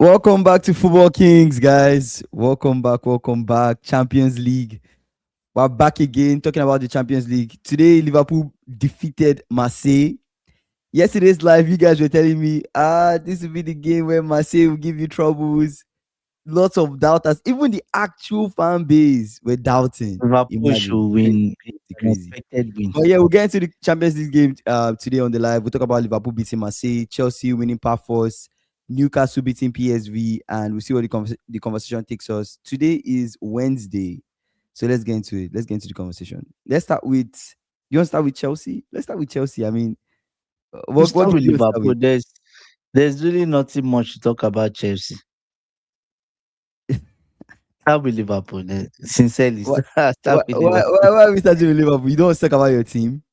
Welcome back to Football Kings, guys. Welcome back. Welcome back. Champions League. We're back again talking about the Champions League. Today, Liverpool defeated Marseille. Yesterday's live, you guys were telling me, this will be the game where Marseille will give you troubles. Lots of doubters. Even the actual fan base were doubting. Liverpool Imagine. should win. Crazy. Unexpected win. But yeah, we'll get into the Champions League game today on the live. We'll talk about Liverpool beating Marseille, Chelsea winning Pafos, Newcastle beating PSV, and we'll see where the conversation takes us. Today is Wednesday, so let's get into it. Let's get into the conversation. Let's start with. You want to start with Chelsea? Let's start with Chelsea. I mean, We'll start do with you start Liverpool. with? There's really nothing much to talk about Chelsea. Start with Liverpool. Sincerely, Why, start why, with why, Liverpool. why are we starting with Liverpool? You don't want to talk about your team?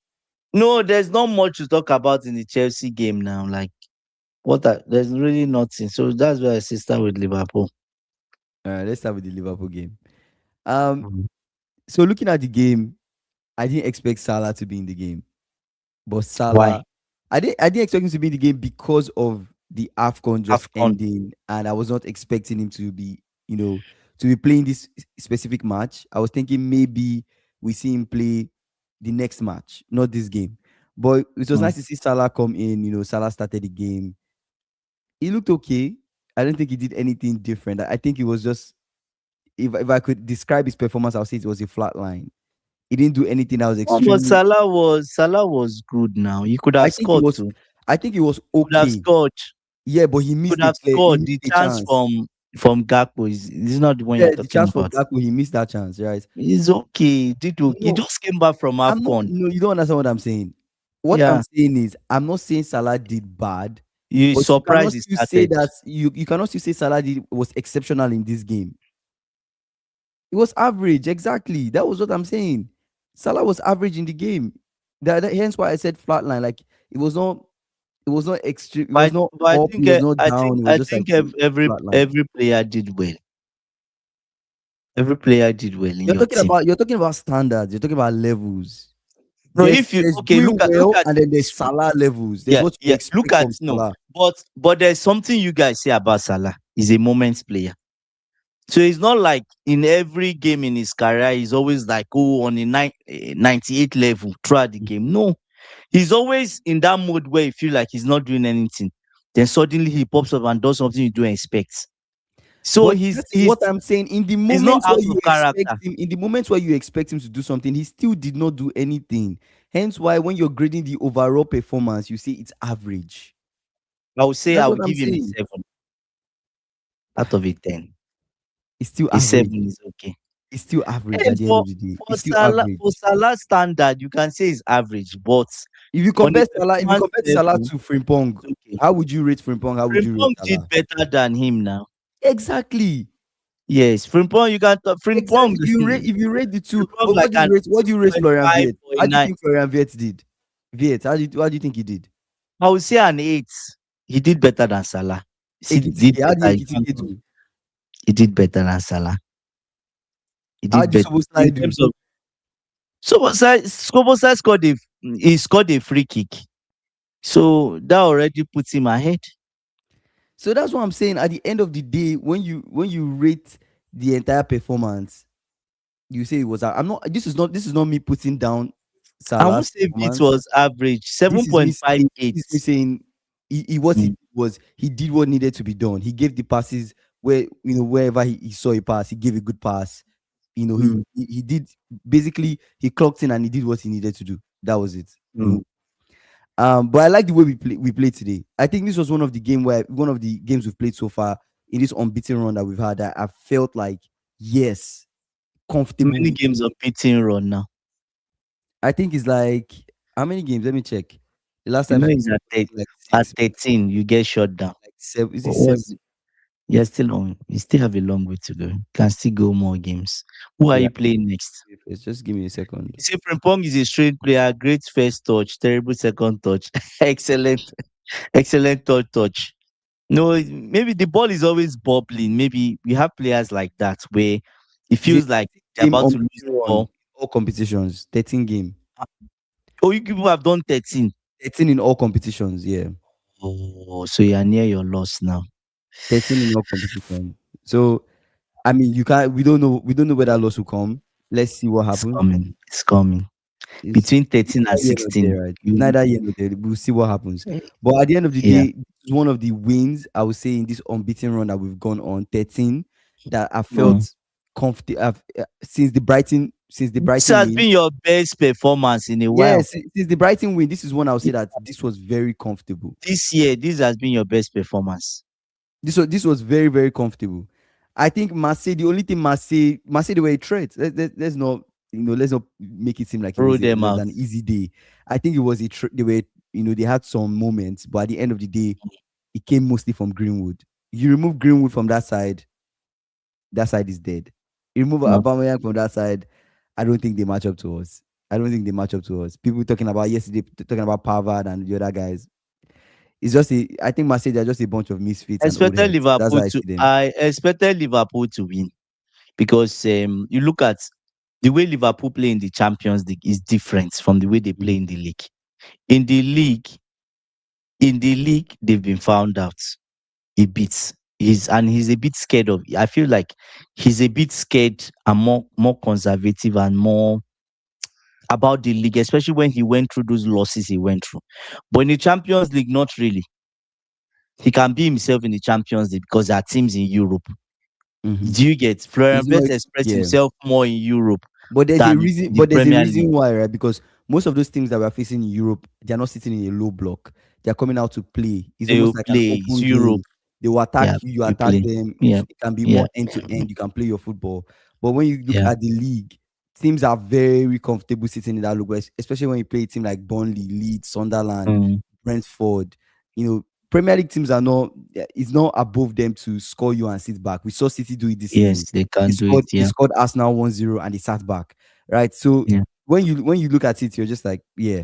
No, there's not much to talk about in the Chelsea game now. There's really nothing. So that's why I say start with Liverpool. All right, let's start with the Liverpool game. So looking at the game, I didn't expect Salah to be in the game. But Salah, Why? I didn't expect him to be in the game because of the AFCON just AFCON. ending, and I was not expecting him to be, to be playing this specific match. I was thinking maybe we see him play the next match, not this game. But it was nice to see Salah come in. Salah started the game. He looked okay. I don't think he did anything different. I think it was just, if I could describe his performance, I would say it was a flat line. He didn't do anything that was No, extremely. but Salah was good now. He could I have think it scored was. too. I think it was Could have okay. scored. Yeah, but he missed Could have it. scored. The chance from Gakpo is not the one you're the talking chance for about. Gakpo, he missed that chance, right? He's okay. He did okay. He No, just came back from I'm not. AFCON. No, you don't understand what I'm saying. What I'm Yeah. saying is, I'm not saying Salah did bad, You but you cannot surprised he still say started. that you cannot still say Salah was exceptional in this game. It was average, exactly. That was what I'm saying. Salah was average in the game. Hence why I said flatline. Like it was not extreme. It was not But I up. think It was not down. It was just like flatline. every player did well. Every player did well in your team. You're talking about standards. You're talking about levels. No, There's if you doing look well, at and then there's Salah levels. There's yeah, what you yeah. expect Look at from Salah. but there's something you guys say about Salah. He's a moments player. So it's not like in every game in his career, he's always like, on a 98 level throughout the game. No, he's always in that mode where you feel like he's not doing anything. Then suddenly he pops up and does something you don't expect. So But he's what I'm saying. In the he's not moments out where you of character. expect him, in the moments where you expect him to do something, he still did not do anything. Hence why when you're grading the overall performance, you say it's average. I would say That's I what would I'm give him a saying. 7 out of a 10. It's still A average. 7 is okay. It's still average And at the end of the day. for It's still Salah, average. for Salah standard, you can say it's average, but If you on compare a Salah, performance Salah level, to Frimpong, it's okay. how would you rate Frimpong? How would you rate Frimpong did Salah? better than him now. Exactly. Yes, Frimpong, you can talk. Frimpong, Exactly. If you rate the two, Frimpong but like what do you rate Florian 2.5 Wirtz? or How a do you 9. think Florian Wirtz did? Wirtz, how do you think he did? I would say an 8. He did better than Salah. He did Ekitike, how better. did Ekitike do? He did better than Salah. He How did did better Szoboszlai in do? terms of Szoboszlai scored a free kick. So that already puts him ahead. So that's what I'm saying. At the end of the day, when you rate the entire performance, you say it was. I'm not. This is not me putting down I won't Salah's say it performance. was average. This is me 7.58. saying he did what needed to be done. He gave the passes wherever he saw a pass, he gave a good pass. He did, basically he clocked in and he did what he needed to do. That was it. But I like the way we played today. I think this was one of the games we've played so far in this unbeaten run that we've had. That I felt like, yes, comfortable. Many games of beating run now. I think it's like, how many games? Let me check. The last You time know, it's at 13, you get shut down. like 7. Is it What 7? was it? You're still on. You still have a long way to go. Can still go more games. Who are Yeah. you playing next? Just give me a second. You see, Frimpong is a straight player. Great first touch, terrible second touch, excellent third touch. No, maybe the ball is always bubbling. Maybe we have players like that where it feels like they're Game about to on lose the ball. all competitions. 13 game. Oh, you people have done 13. 13 in all competitions. Yeah. Oh, so you are near your loss now. 13 in all competition. So I mean, you can't. We don't know where that loss will come. Let's see what It's happens. coming. It's coming. It's Between 13 and neither here nor there, 16. right? It's You neither here nor there. We'll see what happens. eh, But at the end of the yeah. day, this is one of the wins I would say in this unbeaten run that we've gone on 13 that I Mm. felt comfortable since the This Brighton has win. been your best performance in a while. Yes, since the Brighton win, this is one I would say It- that this was very comfortable. This year, this has been your best performance. This was very very comfortable. I think Marseille. The only thing Marseille they were a threat. Let's not let's not make it seem like Roll it them was out. an easy day. I think it was they were they had some moments, but at the end of the day, it came mostly from Greenwood. You remove Greenwood from that side is dead. You remove No. Aubameyang from that side, I don't think they match up to us. I don't think they match up to us. People talking about yesterday, talking about Pavard and the other guys. I think Marseille are just a bunch of misfits and old heads. That's how I see them. I expected Liverpool to win because you look at the way Liverpool play in the Champions League is different from the way they play Mhm. in the league. In the league, in the league, they've been found out a bit. He's a bit scared of. I feel like he's a bit scared and more conservative and more about the league, especially when he went through those losses he went through. But in the Champions League, not really. He can be himself in the Champions League because there are teams in Europe. Mhm. Do you get Florian It's not Wirtz express yeah. himself more in Europe But there's a than reason. in the But there's a Premier League? reason why, right? Because most of those teams that we're facing in Europe, they're not sitting in a low block. They're coming out to play. It's They almost will like an play. It's open Europe. game. They will Yeah, attack you. You you attack play. them. Yeah, It can be yeah, more end to end. You can play your football. But when you look yeah. at the league, teams are very comfortable sitting in that look, especially when you play a team like Burnley, Leeds, Sunderland, Mm, Brentford. Premier League teams are not. It's not above them to score you and sit back. We saw City do it this season. yes, they They can do it. scored. They Yeah, scored Arsenal 1-0 and they sat back. Right. So yeah. when you look at it, you're just like, yeah,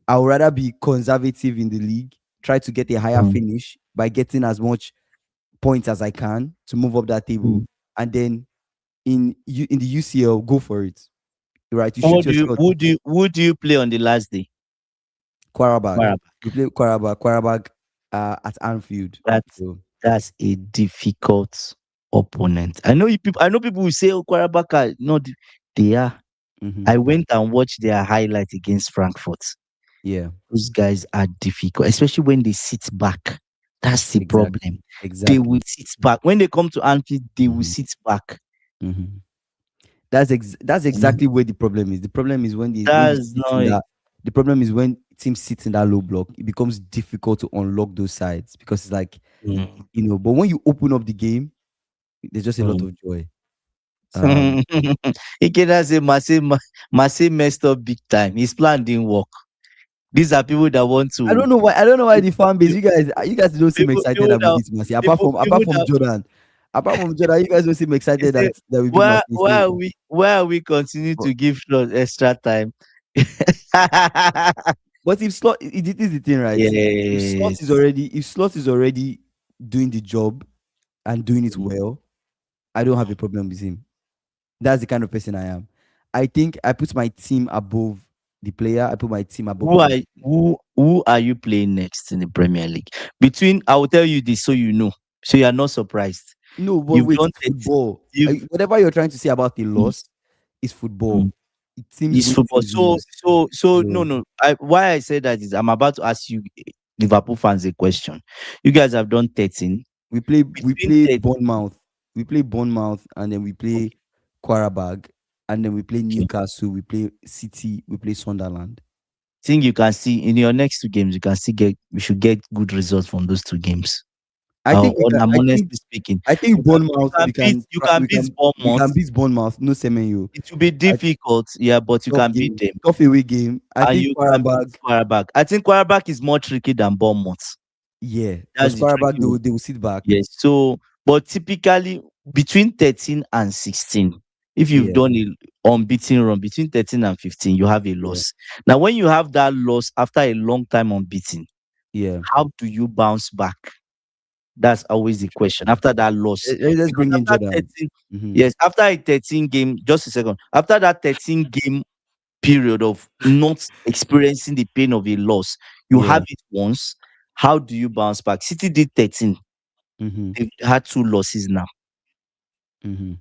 I would rather be conservative in the league, try to get a higher Mm, finish by getting as much points as I can to move up that table, mm. and then in the UCL, go for it. Right. You shoot your shot. Who do you play on the last day? Quarabag. Marab. We play Quarabag at Anfield. That's So that's a difficult opponent. I know people will say, "Oh, Karabakh." No, they are. mhm, I went and watched their highlight against Frankfurt. yeah, Those guys are difficult, especially when they sit back. That's the exactly. problem. They will Exactly. sit back. When they come to Anfield, they will Mhm, sit back. mhm. That's You know, exactly where the problem is. The problem is when you that's sit not in it. that. The problem is when teams sit in that low block, it becomes difficult to unlock those sides because it's like Mm, But when you open up the game, there's just a lot mm. of joy. Um, Ikeda say Marseille messed up big time. His plan didn't work. These are people that want I to don't know why. I don't know why the fan base. You guys don't seem excited people that we that beat Marseille. Apart from Jordan, you guys don't seem they excited say, that we beat Marseille. So, why are we continue but, to give Slot extra time? but if slot, it is the thing, right? Yes. If slot is already doing the job and doing it Mm, well, I don't have a problem with him. That's the kind of person I am. I think I put my team above the player. I put my team above the manager. who are you playing next in the Premier League? Between I will tell you this so you know, so you are not surprised. No, but You've wait, done it's it. football. You've Whatever you're trying to say about the mm, loss is football. mm. Teams It's win, football. teams lose. So no, So no. Why I say that is I'm about to ask you Liverpool fans a question. You guys have done 13. we Between play 13, Bournemouth. We play Bournemouth and then we play okay, Quarabag and then we play okay. Newcastle, we play City, we play Sunderland. Think you can see in your next two games, you can still get we should get good results from those two games. I think we can I'm honestly speaking. I think Bournemouth You can beat we Bournemouth. can beat Bournemouth, no Semenyo. It will be I difficult, yeah, but you tough can beat game, them. tough away game. I And think you can beat Quarabag, Quarterback. I think Quarterback is more tricky than Bournemouth. yeah, because That's the Quarabag tricky one. they will sit back. Yes. So, but typically between 13 and 16, if you've Yeah, done a unbeaten run between 13 and 15, you have a yeah, loss. Now, when you have that loss after a long time unbeaten, yeah. how do you bounce back? That's always the question after that loss. Let's Because bring in after Jordan. 13, Mhm. yes, after a 13 game, just a second, after that 13 game period of not experiencing the pain of a loss, you Yeah. have it once. How do you bounce back? City did 13. Mm-hmm. They've had 2 losses now. Mm-hmm.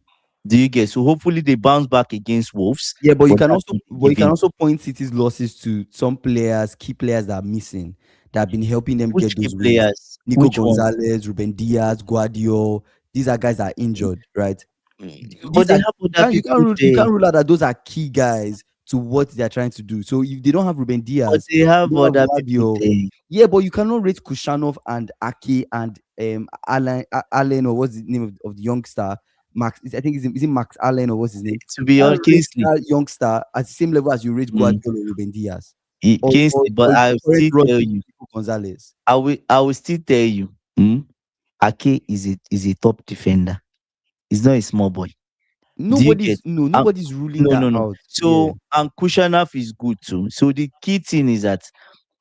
Do you get? So hopefully they bounce back against Wolves, Yeah, but that's not a but you can given. also point City's losses to some players, key players that are missing, that have been helping them Which get key those wins. players? Nico Which ones? Gonzalez, Ruben Diaz, Guardiola. These are guys that are injured, right? But These they are have other people you there. can't rule out that those are key guys to what they are trying to do. So if they don't have Ruben But Diaz, they they have don't have other people Guardiola. there. Yeah, but you cannot rate Kushanov and Ake and Allen, or what's the name of the youngster? Max, I think is it Max Allen, or what's his name? To be You honest, can't rate Kingsley, that youngster at the same level as you rate mm, Guardiola or Ruben Diaz, Kingsley, but or I'll current still tell Rodri, you, Nico Gonzalez. I will still tell you, Ake is a top defender. He's not a small boy. Do you get? Um, Nobody's ruling no, that no, no. out. Yeah. So and Kushanov is good too. So the key thing is that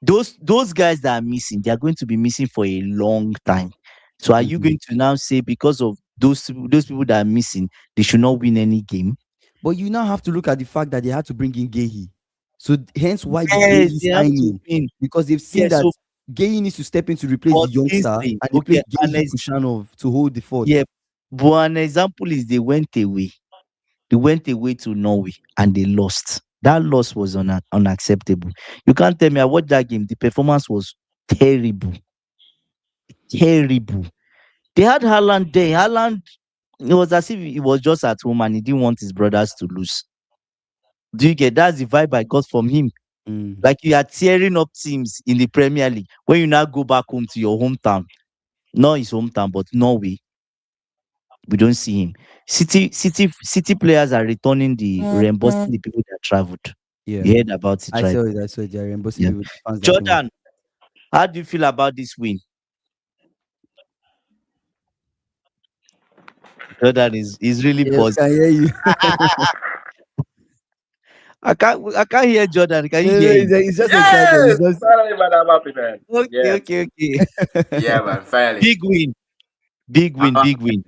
those guys that are missing, they are going to be missing for a long time. So are you Mhm. going to now say because of those people that are missing, they should not win any game? But you now have to look at the fact that they had to bring in Gehi. So hence why the Yes, Gehi they have to signing, win. because they've seen Yes, that so Gehi needs to step in to replace the but youngster, Kingsley, and they okay, played Gehi Kushanov to hold the fort. yeah, but an example is they went away. They went away to Norway and they lost. That loss was unacceptable. You can't tell me I watched that game. The performance was terrible, terrible. They had Haaland there. Haaland, it was as if he was just at home and he didn't want his brothers to lose. Do you get? That's the vibe I got from him. Mm, Like you are tearing up teams in the Premier League when you now go back home to your hometown. Not his hometown, but Norway. We don't see him. City players are returning the reimbursing the people that traveled. yeah, You heard about it, I right? saw it. I saw it. They're reimbursing Yeah. people, fans that came out. Jordan, how do you feel about this win? Jordan is really Yeah, we paused. can hear you. I can't hear Jordan. Can you No, no, hear him? he's just excited. Yes! He's just Finally, man, I'm happy, man. Okay, Yeah. okay, okay. Yeah, man, finally. Big win, big win, Uh, big win.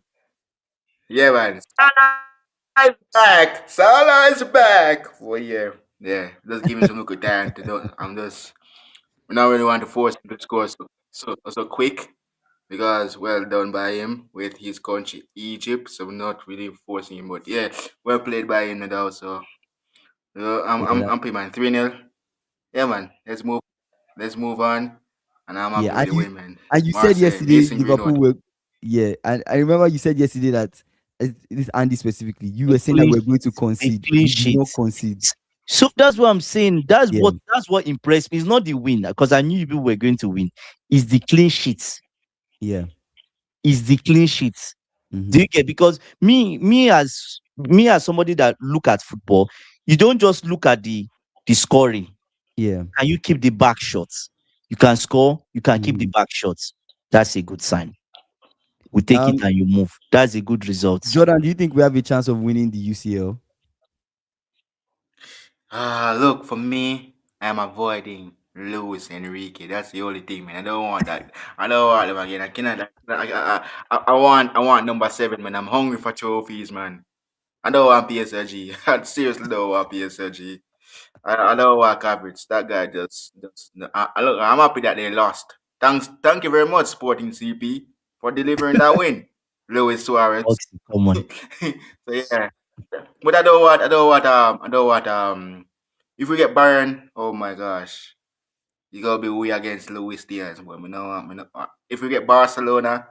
yeah, man. Salah is back. Salah is back. Oh, yeah. Yeah. Just give me some good time to do. I'm just, we don't really want to force him to score so quick because well done by him with his country, Egypt. So we're not really forcing him. But yeah, well played by him now. So yeah, I'm happy, man. 3-0. Yeah, man. Let's move on. And I'm yeah. happy with the win, man. And you said Marseille, yesterday Mason Liverpool Greenwood. were, yeah, and I remember you said yesterday that this Andy specifically, you A were saying that clean we're going to sheet, a concede. clean We did sheet. not concede. So that's what I'm saying. That's Yeah, what impressed me. It's not the win because I knew people were going to win. It's the clean sheets. yeah. It's the clean sheets. Do Mm-hmm. you get? Because me as somebody that look at football, you don't just look at the scoring. Yeah. Can you keep the back shots? You can score. You can keep the Mm-hmm. back shots. That's a good sign. We take it Um, and you move. That's a good result. Jordan, do you think we have a chance of winning the UCL? Look, for me, I'm avoiding Luis Enrique. That's the only thing, man. I don't want that. I don't want them again. I cannot. I want number 7, man. I'm hungry for trophies, man. I don't want PSG. I seriously don't want PSG. I don't want coverage. That guy just. Look, I'm happy that they lost. Thank you very much, Sporting CP, for delivering that win, Luis Suarez. Oxy, come on. So yeah, but I don't want. If we get Bayern, oh my gosh, you gotta be we against Luis Diaz. But if we get Barcelona,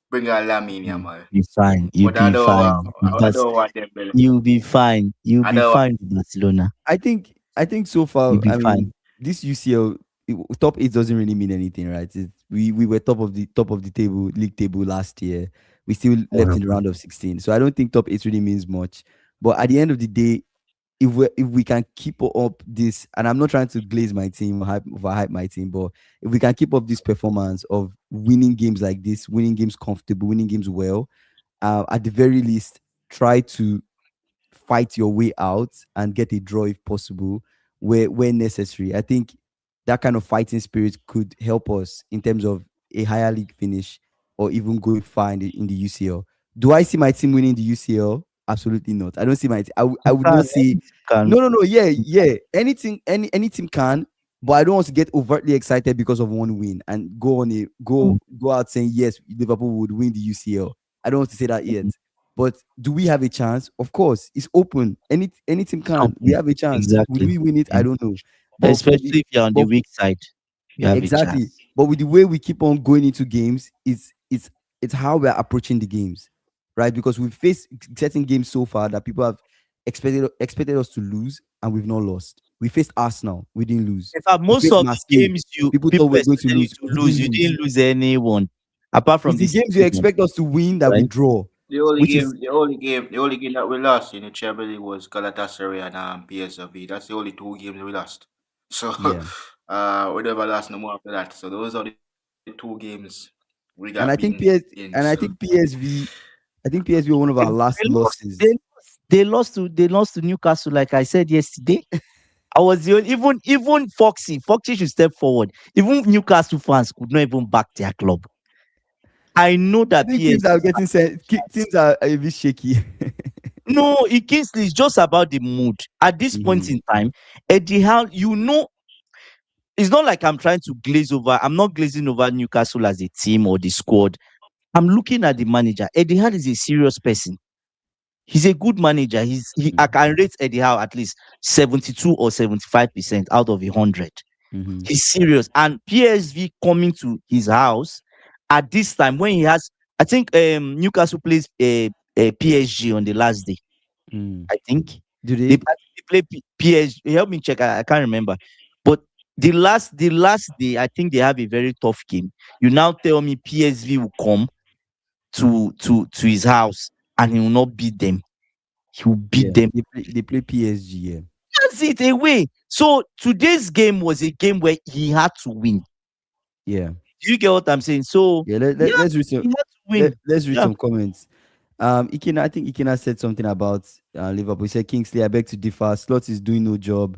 bring out Lamine Yamal. Be fine. You'll But I be don't want. fine. I don't want them. You'll be fine. You'll I be don't want. fine with Barcelona. I think so You'll far, be I fine. mean, this UCL top eight doesn't really mean anything, right? We were top of the table, league table last year. We still left in the round of 16. So I don't think top eight really means much. But at the end of the day, if we can keep up this, and I'm not trying to glaze my team or overhype my team, but if we can keep up this performance of winning games like this, winning games comfortable, winning games well, at the very least, try to fight your way out and get a draw if possible, where necessary. I think that kind of fighting spirit could help us in terms of a higher league finish or even going far in the UCL. Do I see my team winning the UCL? Absolutely not. I don't see my. I You would can, not say you can. no, no, no. Yeah, yeah. Any team can. But I don't want to get overtly excited because of one win and go out saying yes, Liverpool would win the UCL. I don't want to say that yet. Mhm. But do we have a chance? Of course, it's open. Any team It's can. We open. have a chance. Would Exactly. we win it? Yeah. I don't know. But for the Especially if you're on the but weak side, you have a exactly. chance. But with the way we keep on going into games, it's how we're approaching the games, right? Because we've faced certain games so far that people have expected us to lose, and we've not lost. We faced Arsenal, we didn't lose. In fact, We most faced of the Marseille, games you people thought people we were going to expected you lose, to we lose, didn't you lose. didn't lose anyone apart from It's the the games you City one, expect us to win that we right? draw, The only which is game, the only game, the only game that we lost in the Champions League was Galatasaray and PSV. That's the only two games we lost. So, yeah. we never lost no more after that. So those are the two games we got beaten And I think in. PS So, and I think PSV were one of They our last lost. They losses. lost. They lost to Newcastle, like I said yesterday. I was the only, even Foxy should step forward. Even Newcastle fans could not even back their club. I know I that think teams are PSG getting has sent. a chance. Teams are a bit shaky. No, it Kingsley is just about the mood. At this point Mhm, in time, Eddie Howe, it's not like I'm trying to glaze over. I'm not glazing over Newcastle as a team or the squad. I'm looking at the manager. Eddie Howe is a serious person. He's a good manager. I mhm, can rate Eddie Howe at least 72 or 75% out of 100. mhm, He's serious. And PSV coming to his house at this time when he has, I think Newcastle plays PSG on the last day. mm. I think Do they, they? they play PSG. Help me check. I can't remember. But the last day, I think they have a very tough game. You now tell me PSV will come to his house and he will not beat them. He will beat Yeah, them. they play PSG. Yeah, That's it away. So today's game was a game where he had to win. yeah, Do you get what I'm saying? So yeah. yeah, Let's read some. he had to win. Let's read Yeah. some comments. Ikena, I think Ikena said something about Liverpool. He said, Kingsley, I beg to differ. Slot is doing no job.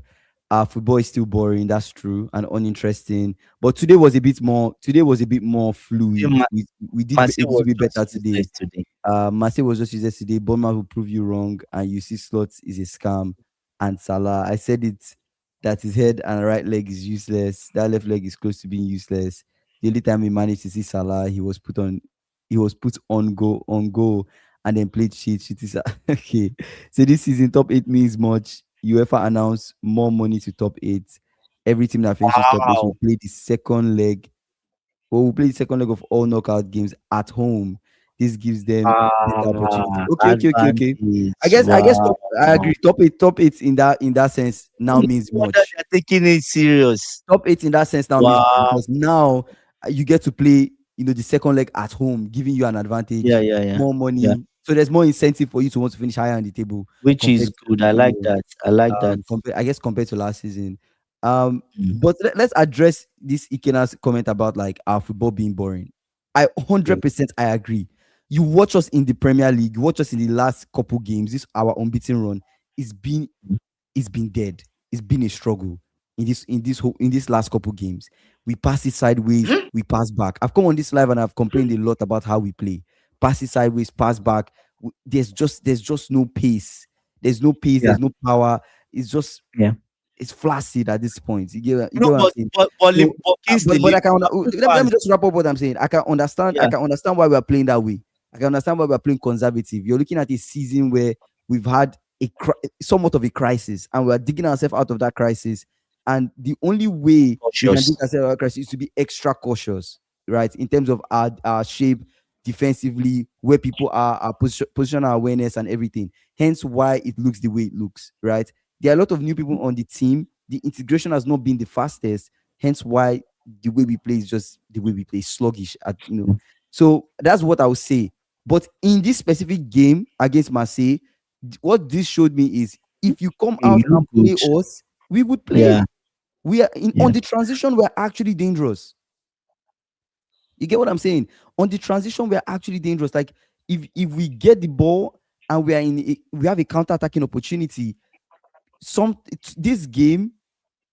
Football is still boring. That's true and uninteresting. But today was a bit more. Today was a bit more Yeah, fluid. We did a Marseille was little bit just better today. useless today. Marseille was just used today. Bournemouth will prove you wrong, and you see Slots is a scam. And Salah, I said it that his head and right leg is useless. That left leg is close to being useless. The only time we managed to see Salah, he was put on goal, and then played shit. Shit is okay. So this season, top eight means much. UEFA announced more money to top eight. Every team that finishes top eight will Wow. play the second leg we'll play the second leg of all knockout games at home. This gives them better opportunity. Okay. Advantage. I Wow. agree. Top eight in that sense now No means wonder much. they're taking it serious. Top eight in that sense now means much Wow. because now you get to play, the second leg at home, giving you an Yeah, advantage, yeah, yeah. more Yeah. money. So there's more incentive for you to want to finish higher on the table Which is compared good. to I like that. I like that. I guess compared to last season. Um, Mm. but let's address this Ikena's comment about like our football being boring. I Yeah. 100% I agree. You watch us in the Premier League, you watch us in the last couple games. This our unbeaten run is been it's been dead. It's been a struggle in this last couple games. We pass it sideways, Mhm. we pass back. I've come on this live and I've complained a lot about how we play. Pass it sideways, pass back. There's just no pace. There's no pace. Yeah. There's no power. It's just Yeah. it's flaccid at this point. You No, get what I'm but saying? but but, So, but Kingsley, but I can Liverpool let me fans. just wrap up what I'm saying. I can understand. I Yeah. can understand why we are playing that way. I can understand why we are playing conservative. You're looking at a season where we've had somewhat of a crisis, and we are digging ourselves out of that crisis. And the only way we can dig Cautious. ourselves out of that crisis is to be extra cautious, right? In terms of our shape defensively, where people are, our positional awareness and everything. Hence, why it looks the way it looks, right? There are a lot of new people on the team. The integration has not been the fastest. Hence, why the way we play is just the way we play, sluggish. So that's what I would say. But in this specific game against Marseille, what this showed me is if you come You out look and good. play us, we would play. Yeah. We are Yeah. on the transition. We're actually dangerous. You get what I'm saying? On the transition, we're actually dangerous. Like if we get the ball and we have a counter-attacking opportunity. This game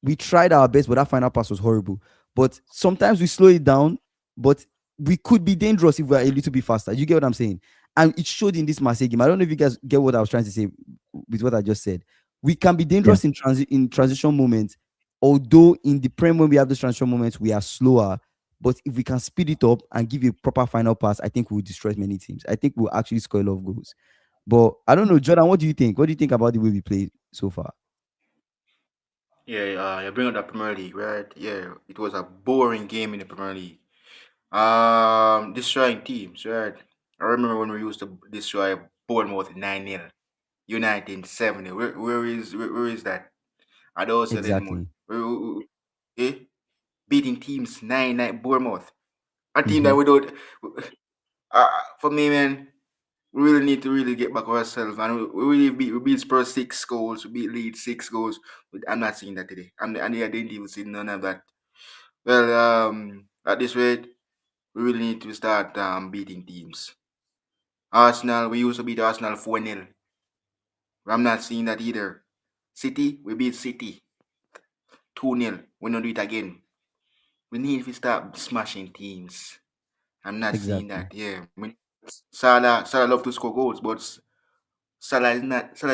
we tried our best, but that final pass was horrible. But sometimes we slow it down, but we could be dangerous if we're a little bit faster. You get what I'm saying? And it showed in this Marseille game. I don't know if you guys get what I was trying to say with what I just said. We can be Yeah. dangerous in transition moments although in the Prem when we have those transfer moments, we are slower. But if we can speed it up and give a proper final pass, I think we'll destroy many teams. I think we'll actually score a lot of goals. But I don't know, Jordan. What do you think? What do you think about the way we played so far? Yeah, you bring up the Premier League, right? Yeah, it was a boring game in the Premier League. Destroying teams, right? I remember when we used to destroy Bournemouth 9-0, United 7-0. Where is that? I don't say anymore. Exactly. Eh? Beating teams 9-9 Bournemouth. A team that Mm-hmm. we don't. Uh, for me, man, we really need to really get back ourselves, and we beat Spurs 6 goals, we beat Leeds 6 goals. But I'm not seeing that today. I didn't even see none of that. Well, at this rate, we really need to start beating teams. Arsenal, we used to beat Arsenal 4-0. I'm not seeing that either. City, we beat City 2-0. We don't do it again. We need to start smashing teams. I'm not seeing Exactly. that. Yeah, Salah love to score goals, but Salah is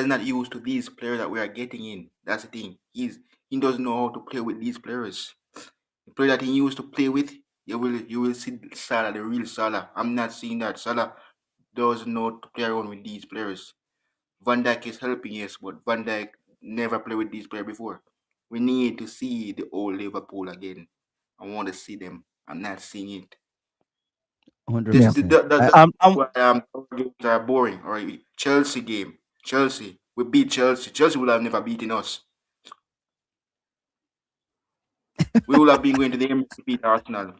not used to these players that we are getting in. That's the thing. He doesn't know how to play with these players. The player that he used to play with, you will see Salah, the real Salah. I'm not seeing that. Salah doesn't know to play around with these players. Van Dijk is helping, yes, but Van Dijk never played with these players before. We need to see the old Liverpool again. I want to see them. I'm not seeing it. Hundred This Yeah. percent. that's why our games are boring. All right, Chelsea game. Chelsea. We beat Chelsea. Chelsea will have never beaten us. We will have been going to the Emirates to beat Arsenal.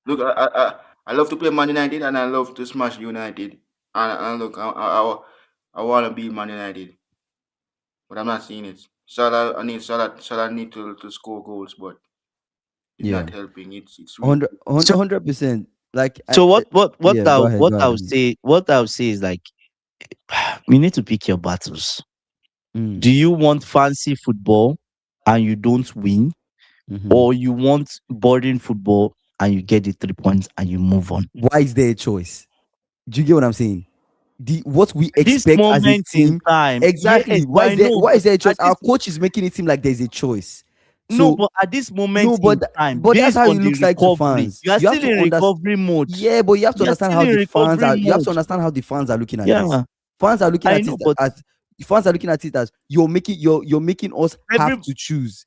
Look, I love to play Man United and I love to smash United. And look, I want to beat Man United, but I'm not seeing it. Salah need to score goals, but it's Yeah. not helping. It's really. 100%. Like, So yeah. Go ahead. Go ahead. what I'll say is like you need to pick your battles. Mm, Do you want fancy football and you don't win, mm-hmm. or you want boring football and you get the 3 points and you move on? Why is there a choice? Do you get what I'm saying? The what we At this expect as a moment in team, time, exactly. yes, Why I is there know, why but is there a choice? at Our this coach is making it seem like there's a choice. no, So but at this moment no, in time, but that's based how on it the looks like to recovery, fans. you are You have still to in understand. recovery mode. Yeah, but you have to You are understand still how in the fans recovery are. You have mode. to understand how the fans are looking at this. Yeah, Fans are looking I at know, it but as fans are looking at it as you're making us have every to choose,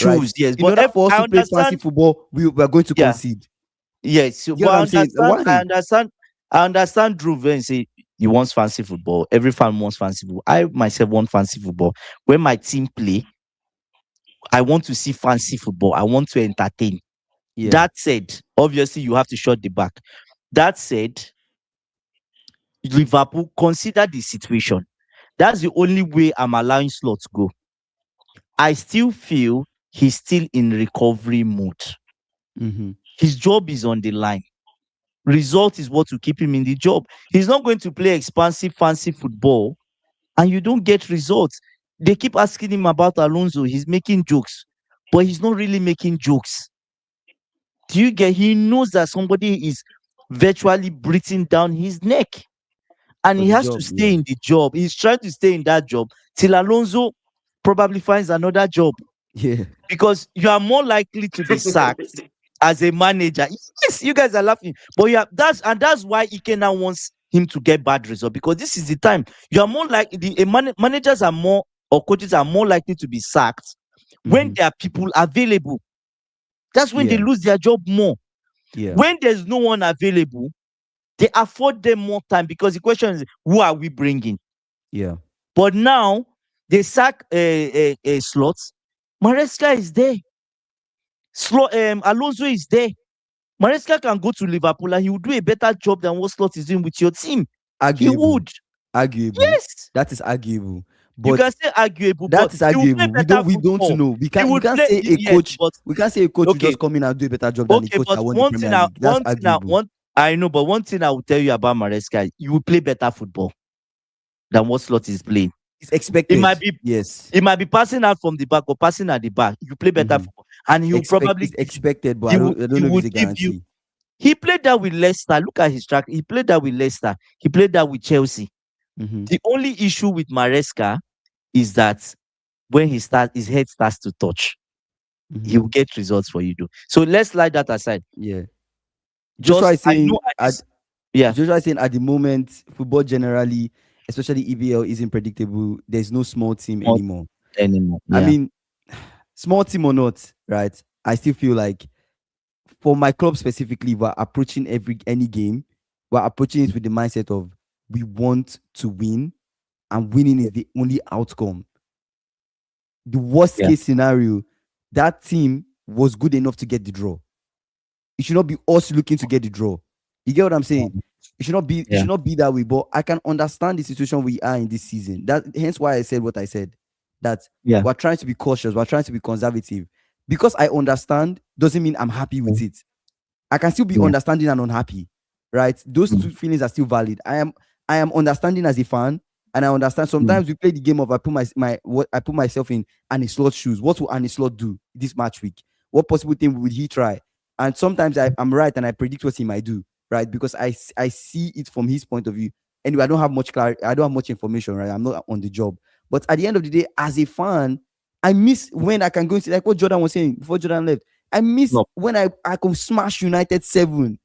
right? choose, yes, In but order for us I to play fancy understand. football, we are going to Yeah, concede. yes, You get but what I'm saying? Why? I understand Drew when say he wants fancy football. Every fan wants fancy football. I myself want fancy football. When my team play, I want to see fancy football. I want to entertain. Yeah. That said, obviously you have to shut the back. That said, Liverpool consider the situation. That's the only way I'm allowing Slot go. I still feel he's still in recovery mode. Mm-hmm. His job is on the line. Result is what will keep him in the job. He's not going to play expansive, fancy football and you don't get results. They keep asking him about Alonso. He's making jokes, but he's not really making jokes. Do you get? He knows that somebody is virtually breathing down his neck and For he the has to job, stay yeah. in the job. He's trying to stay in that job till Alonso probably finds another job Yeah. because you are more likely to be sacked as a manager. Yes, you guys are laughing, but yeah, that's why Ike now wants him to get bad results because this is the time you are more like managers are more or coaches are more likely to be sacked when Mm-hmm. there are people available. That's when they Yeah. lose their job more. Yeah. When there's no one available, they afford them more time because the question is, who are we bringing? Yeah. But now they sack a slots. Maresca is there. Alonso is there. Maresca can go to Liverpool and he will do a better job than what Slot is doing with your team. He Arguable. would. Arguable. Yes. That is arguable. You But can say arguable, that but is he will play arguable. better We don't football. know. We He can't we would can't play say a yes, coach but we can't say a coach will okay, just come in and do a better job than the okay, coach but that won the one thing Premier League. That's arguable. I know, but one thing I will tell you about Maresca, you will play better football than what Slot is playing. It's It expected. might be Yes. it might be passing out from the back or passing at the back. You play better Mm-hmm. football, and he will probably It's give you. expected, but I don't He know if will it's a give you. guarantee. He played that with Leicester. Look at his track. He played that with Leicester. He played that with Chelsea. Mm-hmm. The only issue with Maresca is that when he starts, his head starts to touch. he Mhm. will get results for you, though. So let's slide that aside. Yeah. Joshua Just is I know saying at at this, yeah, Joshua is saying at the moment, football generally, especially EBL, isn't predictable. There's no small team not anymore. anymore. I Yeah, mean, small team or not, right? I still feel like for my club specifically, we're approaching any game, we're approaching it with the mindset of we want to win, and winning is the only outcome. The worst yeah, case scenario, that team was good enough to get the draw. It should not be us looking to get the draw. You get what I'm saying? It should not be. It yeah, should not be that way. But I can understand the situation we are in this season. That hence why I said what I said. That yeah, we're trying to be cautious. We're trying to be conservative. Because I understand doesn't mean I'm happy with mm, it. I can still be yeah, understanding and unhappy, right? Those mm, two feelings are still valid. I am understanding as a fan, and I understand mm, sometimes we play the game of I put myself in Annie Slot shoes. What will Annie Slot do this match week? What possible thing would he try? And sometimes I'm right and I predict what he might do, right? Because I see it from his point of view. Anyway, I don't have much clarity, I don't have much information, right? I'm not on the job. But at the end of the day, as a fan, I miss when I can go into like what Jordan was saying before Jordan left. I miss no, when I could smash United 7,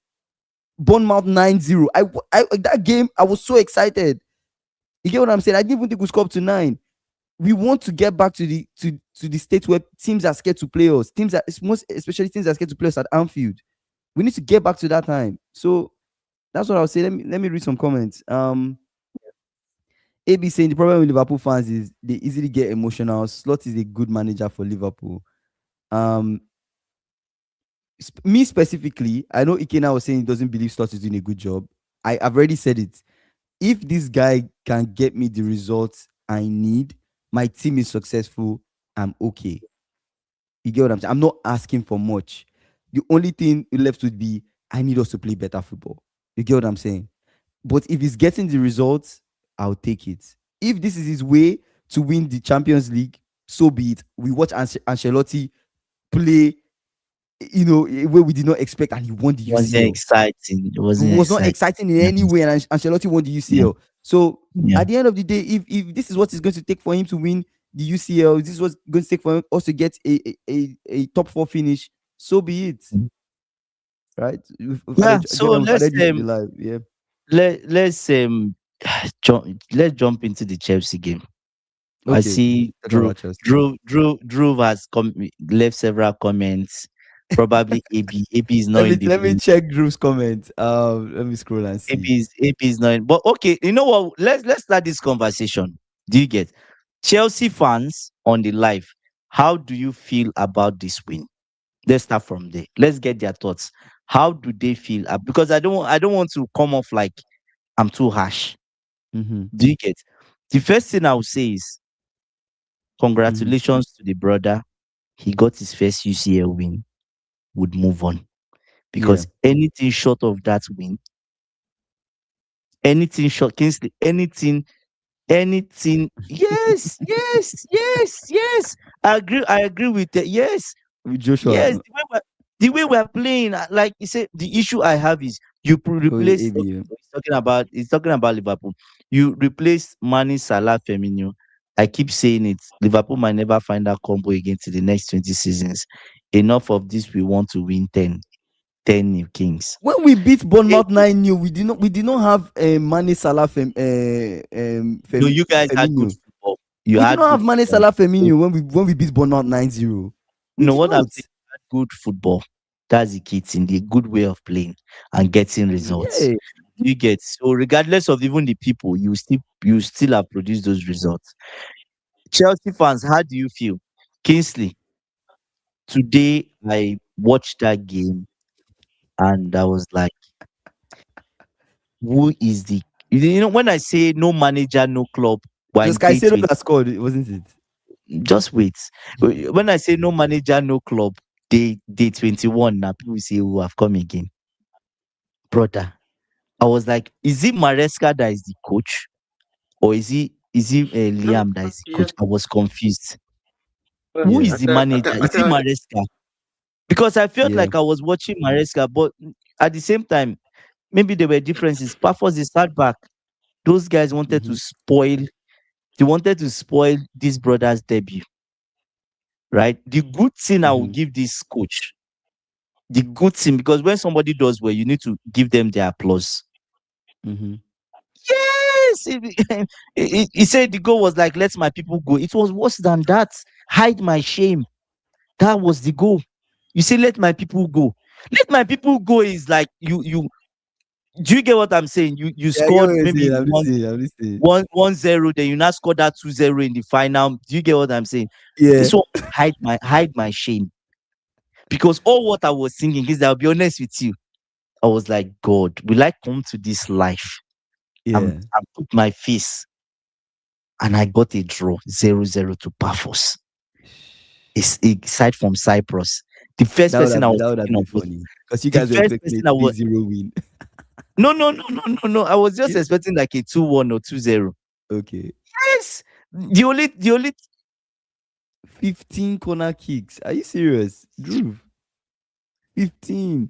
Bournemouth 9-0. That game, I was so excited. You get what I'm saying? I didn't even think we scored up to 9. We want to get back to the state where teams are scared to play us. Teams are most especially teams are scared to play us at Anfield. We need to get back to that time. So that's what I'll say. Let me read some comments. AB saying the problem with Liverpool fans is they easily get emotional. Slot is a good manager for Liverpool. Um, Me specifically, I know Ikena was saying he doesn't believe Slot is doing a good job. I've already said it. If this guy can get me the results I need, my team is successful, I'm okay. You get what I'm saying? I'm not asking for much. The only thing left would be I need us to play better football. You get what I'm saying? But if he's getting the results, I'll take it. If this is his way to win the Champions League, so be it. We watch Ancelotti play, a way we did not expect, and he won the it wasn't UCL. exciting. It It wasn't was not exciting. exciting in Yeah, any way, and Ancelotti won the yeah, UCL. So yeah. at the end of the day, if this is what it's going to take for him to win the UCL, this is what's going to take for us to get a top 4 finish, so be it. Mm. Right? Yeah. So Jordan, we've added you to the live. Yeah. let's let's jump into the Chelsea game. I Okay. see Talking about Chelsea. Drew has left several comments. Probably AB is not Let me in the let me room. check Drew's comment. Let me scroll and see. AB is not in. But okay, you know what? Let's start this conversation. Do you get Chelsea fans on the live? How do you feel about this win? Let's start from there. Let's get their thoughts. How do they feel? Because I don't want to come off like I'm too harsh. Mm-hmm. Do you get? The first thing I would say is Mm-hmm. congratulations to the brother. He got his first UCL win. Would move on Yeah. because anything short of that win, anything short, Kingsley, anything. Yes, yes, yes, yes. I agree with that. Yes, With Joshua. yes. The way we're playing, like you said, the issue I have is you Oh, replace. AB. Okay, Yeah. so he's talking about Liverpool. You replace Mane, Salah, Firmino. I keep saying it. Liverpool might never find that combo again to the next 20 seasons. Enough of this. We want to win 10 new kings. When we beat Eh, Bournemouth 9-0, we did not have Mane Salah no, you guys had good Firmino. football. You We did had not good have Mane football. Salah Firmino when we beat Bournemouth 9-0. We No, did what I'm not. saying, you had good football. That's the key thing, the good way of playing and getting results. Yeah. You get so regardless of even the people, you still have produced those results. Chelsea fans, how do you feel? Kingsley, today I watched that game and I was like, who is the when I say no manager, no club, we're It was in day Caicedo 20. that scored, wasn't it? Just wait. When I say no manager, no club, day 21 now, people say, "Oh, I've come again." Brother, I was like, is it Maresca that is the coach? Or is it No, Liam that is the yeah, coach? I was confused. Who Yeah. is the manager? Is it Maresca? Because I felt Yeah. like I was watching Maresca, but at the same time, maybe there were differences. Pafos is start back. Those guys wanted to Mm-hmm. spoil. They wanted to spoil this brother's debut. right? The good thing I will Mm-hmm. give this coach, the good thing, because when somebody does well, you need to give them their applause. Mm-hmm. Yes, he said the goal was like, let my people go. It was worse than that. Hide my shame. That was the goal. You say, let my people go. Let my people go is like you. Do you get what I'm saying? You Yeah, I get what scored you're maybe saying. I'm listening. I'm listening. 1-0, then you now score that 2-0 in the final. Do you get what I'm saying? Yeah. This one hide my shame. Because all what I was thinking is that, I'll be honest with you, I was like, God, will I come to this life Yeah. and put my face, and I got a draw 0-0 to Pafos. It's aside from Cyprus. The first person I was That would have thinking of been was funny because you the guys were first expecting a person I was 3-0 win. no. I was just Yeah. expecting like a 2-1 or 2-0. Okay. Yes. The only 15 corner kicks. Are you serious? Drew? 15.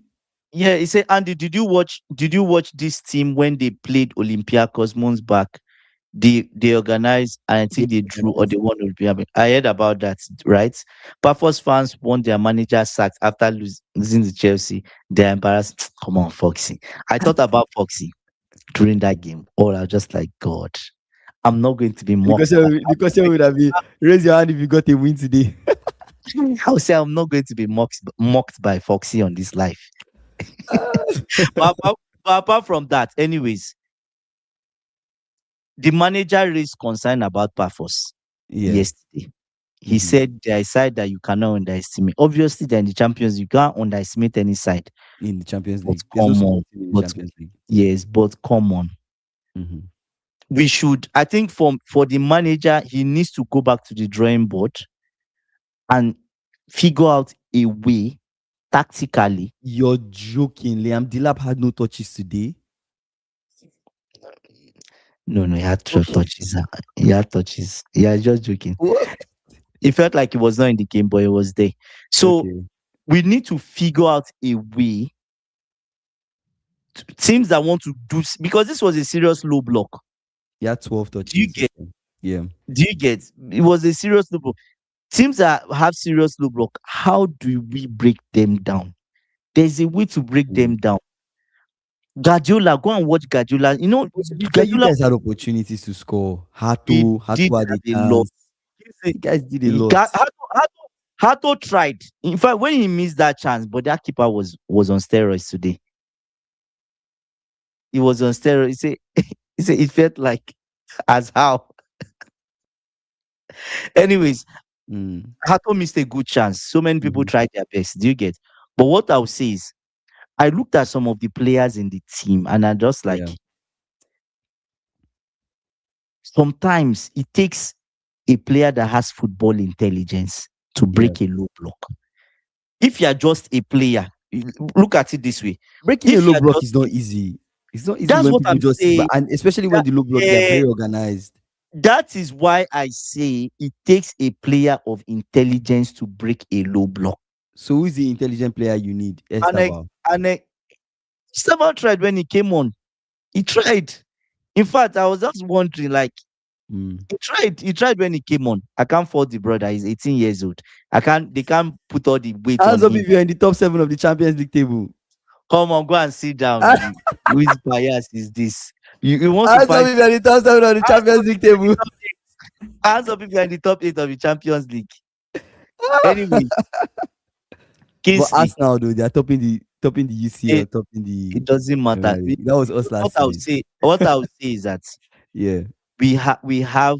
Yeah, he said, Andy, did you watch this team when they played Olympiacos months back? They organized, and I Yeah. think they drew, or they won Olympiacos. I heard about that, right? Pafos fans want their manager sacked after losing to Chelsea. They're embarrassed. Come on, Foxy. I thought about Foxy during that game. Or I was just like, God, I'm not going to be mocked by The question would have been raise your hand if you got a win today. I would say I'm not going to be mocked by Foxy on this life. But apart from that, anyways, the manager raised concern about Pafos Yeah. yesterday. He Mm-hmm. said there is side that you cannot underestimate. Obviously, they're in the champions. You can't underestimate any side. In the Champions But League. There's no come small on. team in the But Champions League. yes, but come on. Mm-hmm. We should, I think, for the manager, he needs to go back to the drawing board and figure out a way tactically. You're joking. Liam Delap had no touches today. No, he had 12 Okay. touches. He had touches. Yeah, just joking. What? It felt like he was not in the game, but he was there. So Okay. we need to figure out a way. Teams that want to do, because this was a serious low block. He had 12 Do you touches. get? Yeah. Do you get? It was a serious low block. Teams that have serious low block, how do we break them down? There's a way to break Mm. them down. Guardiola, go and watch Guardiola. To be fair, you Guardiola, guys had opportunities to score. he Hato did had a have a lot. chance. You guys did a He lot. got Hato tried. In fact, when he missed that chance, but that keeper was on steroids today. He was on steroids. He said it felt like as how. Anyways, Mm. Hato missed a good chance. So many people Mm-hmm. tried their best. Do you get? But what I would say is, I looked at some of the players in the team, and I just like, Yeah. sometimes it takes a player that has football intelligence to Yeah. break a low block. If you are just a player, look at it this way. Breaking a If low you are block just is not easy. It's not easy That's when what people I'm just sit back, saying. and especially when That, the low block they are eh, very organized. that is why I say it takes a player of intelligence to break a low block. So who is the intelligent player you need? And I, Esteban. and I, Stefan tried when he came on. He tried. In fact, I was just wondering, like, Mm. he tried. He tried when he came on. I can't fault the brother. He's 18 years old. They can't put all the weight on Hands up him. if you're in the top 7 of the Champions League table. Come on, go and sit down. Whose bias is this? You want to Hands up find if you're in the top 7 of the hands up Champions League if you're in the table. top eight. Hands up if you're in the top 8 of the Champions League. Anyway, But Kingsley, Arsenal though, they are topping the it, UCL, topping the it doesn't matter. Premier League. That was us What last I would season. say, is that Yeah. we have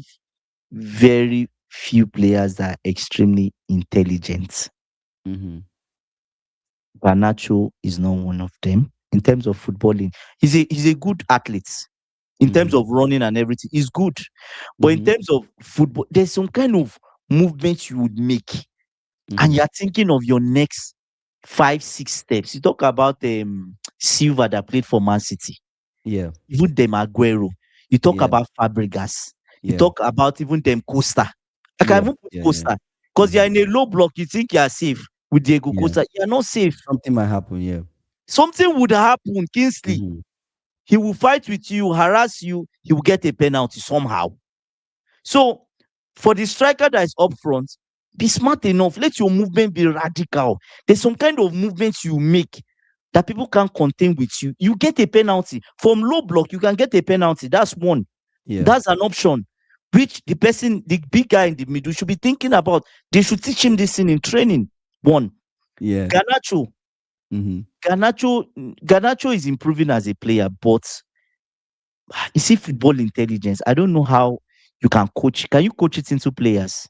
very few players that are extremely intelligent. Mm-hmm. Garnacho is not one of them. In terms of footballing, he's a good athlete. In terms Mm-hmm. of running and everything, he's good. But in Mm-hmm. terms of football, there's some kind of movement you would make, and Mm-hmm. you're thinking of your next 5, 6 steps. You talk about Silva that played for Man City, Yeah. even them Aguero. You talk Yeah. about Fabregas. You Yeah. talk about even them Costa. I can Yeah. even put Yeah. Yeah. Costa, because Mm-hmm. you're in a low block. You think you're safe with Diego Yeah. Costa. You're not safe. Something might happen. Yeah. Something would happen. Kingsley, Mm-hmm. he will fight with you, harass you. He will get a penalty somehow. So for the striker that is up front, Be smart enough. Let your movement be radical. There's some kind of movements you make that people can't contain with you. You get a penalty. From low block, you can get a penalty. That's one. Yeah. That's an option. Which the person, the big guy in the middle, should be thinking about. They should teach him this thing in training. One. Yeah. Garnacho. Mm-hmm. Garnacho is improving as a player, but you see football intelligence. I don't know how you can coach. Can you coach it into players?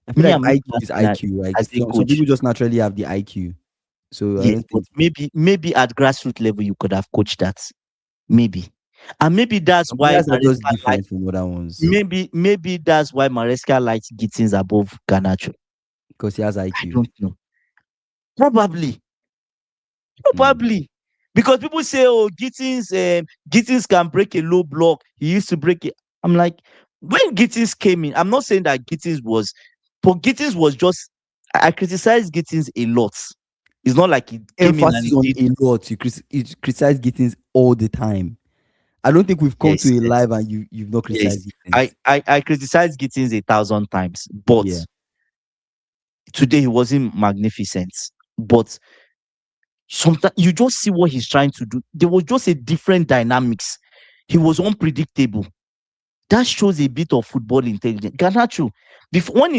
I feel Me, like I'm IQ looking at is that IQ. Like as a some coach. people just naturally have the IQ. So I Yes, don't but think maybe at grassroots level you could have coached that. Maybe. And maybe that's some why players are just Maresca like different from other ones maybe that's why Maresca likes Gittins above Garnacho. because he has I IQ. don't know. Probably. Mm. Probably. Because people say, oh, Gittins can break a low block. He used to break it. I'm like, when Gittins came in, I'm not saying that Gittins was just, I criticized Gittins a lot. It's not like he came in and Emphasis on he did, a lot. You criticize Gittins all the time. I don't think we've come yes, to a yes, live and you've not yes. criticized Gittins. I criticized Gittins 1,000 times, but Yeah. today he wasn't magnificent. But sometimes you just see what he's trying to do. There was just a different dynamics. He was unpredictable. That shows a bit of football intelligence. Garnacho, before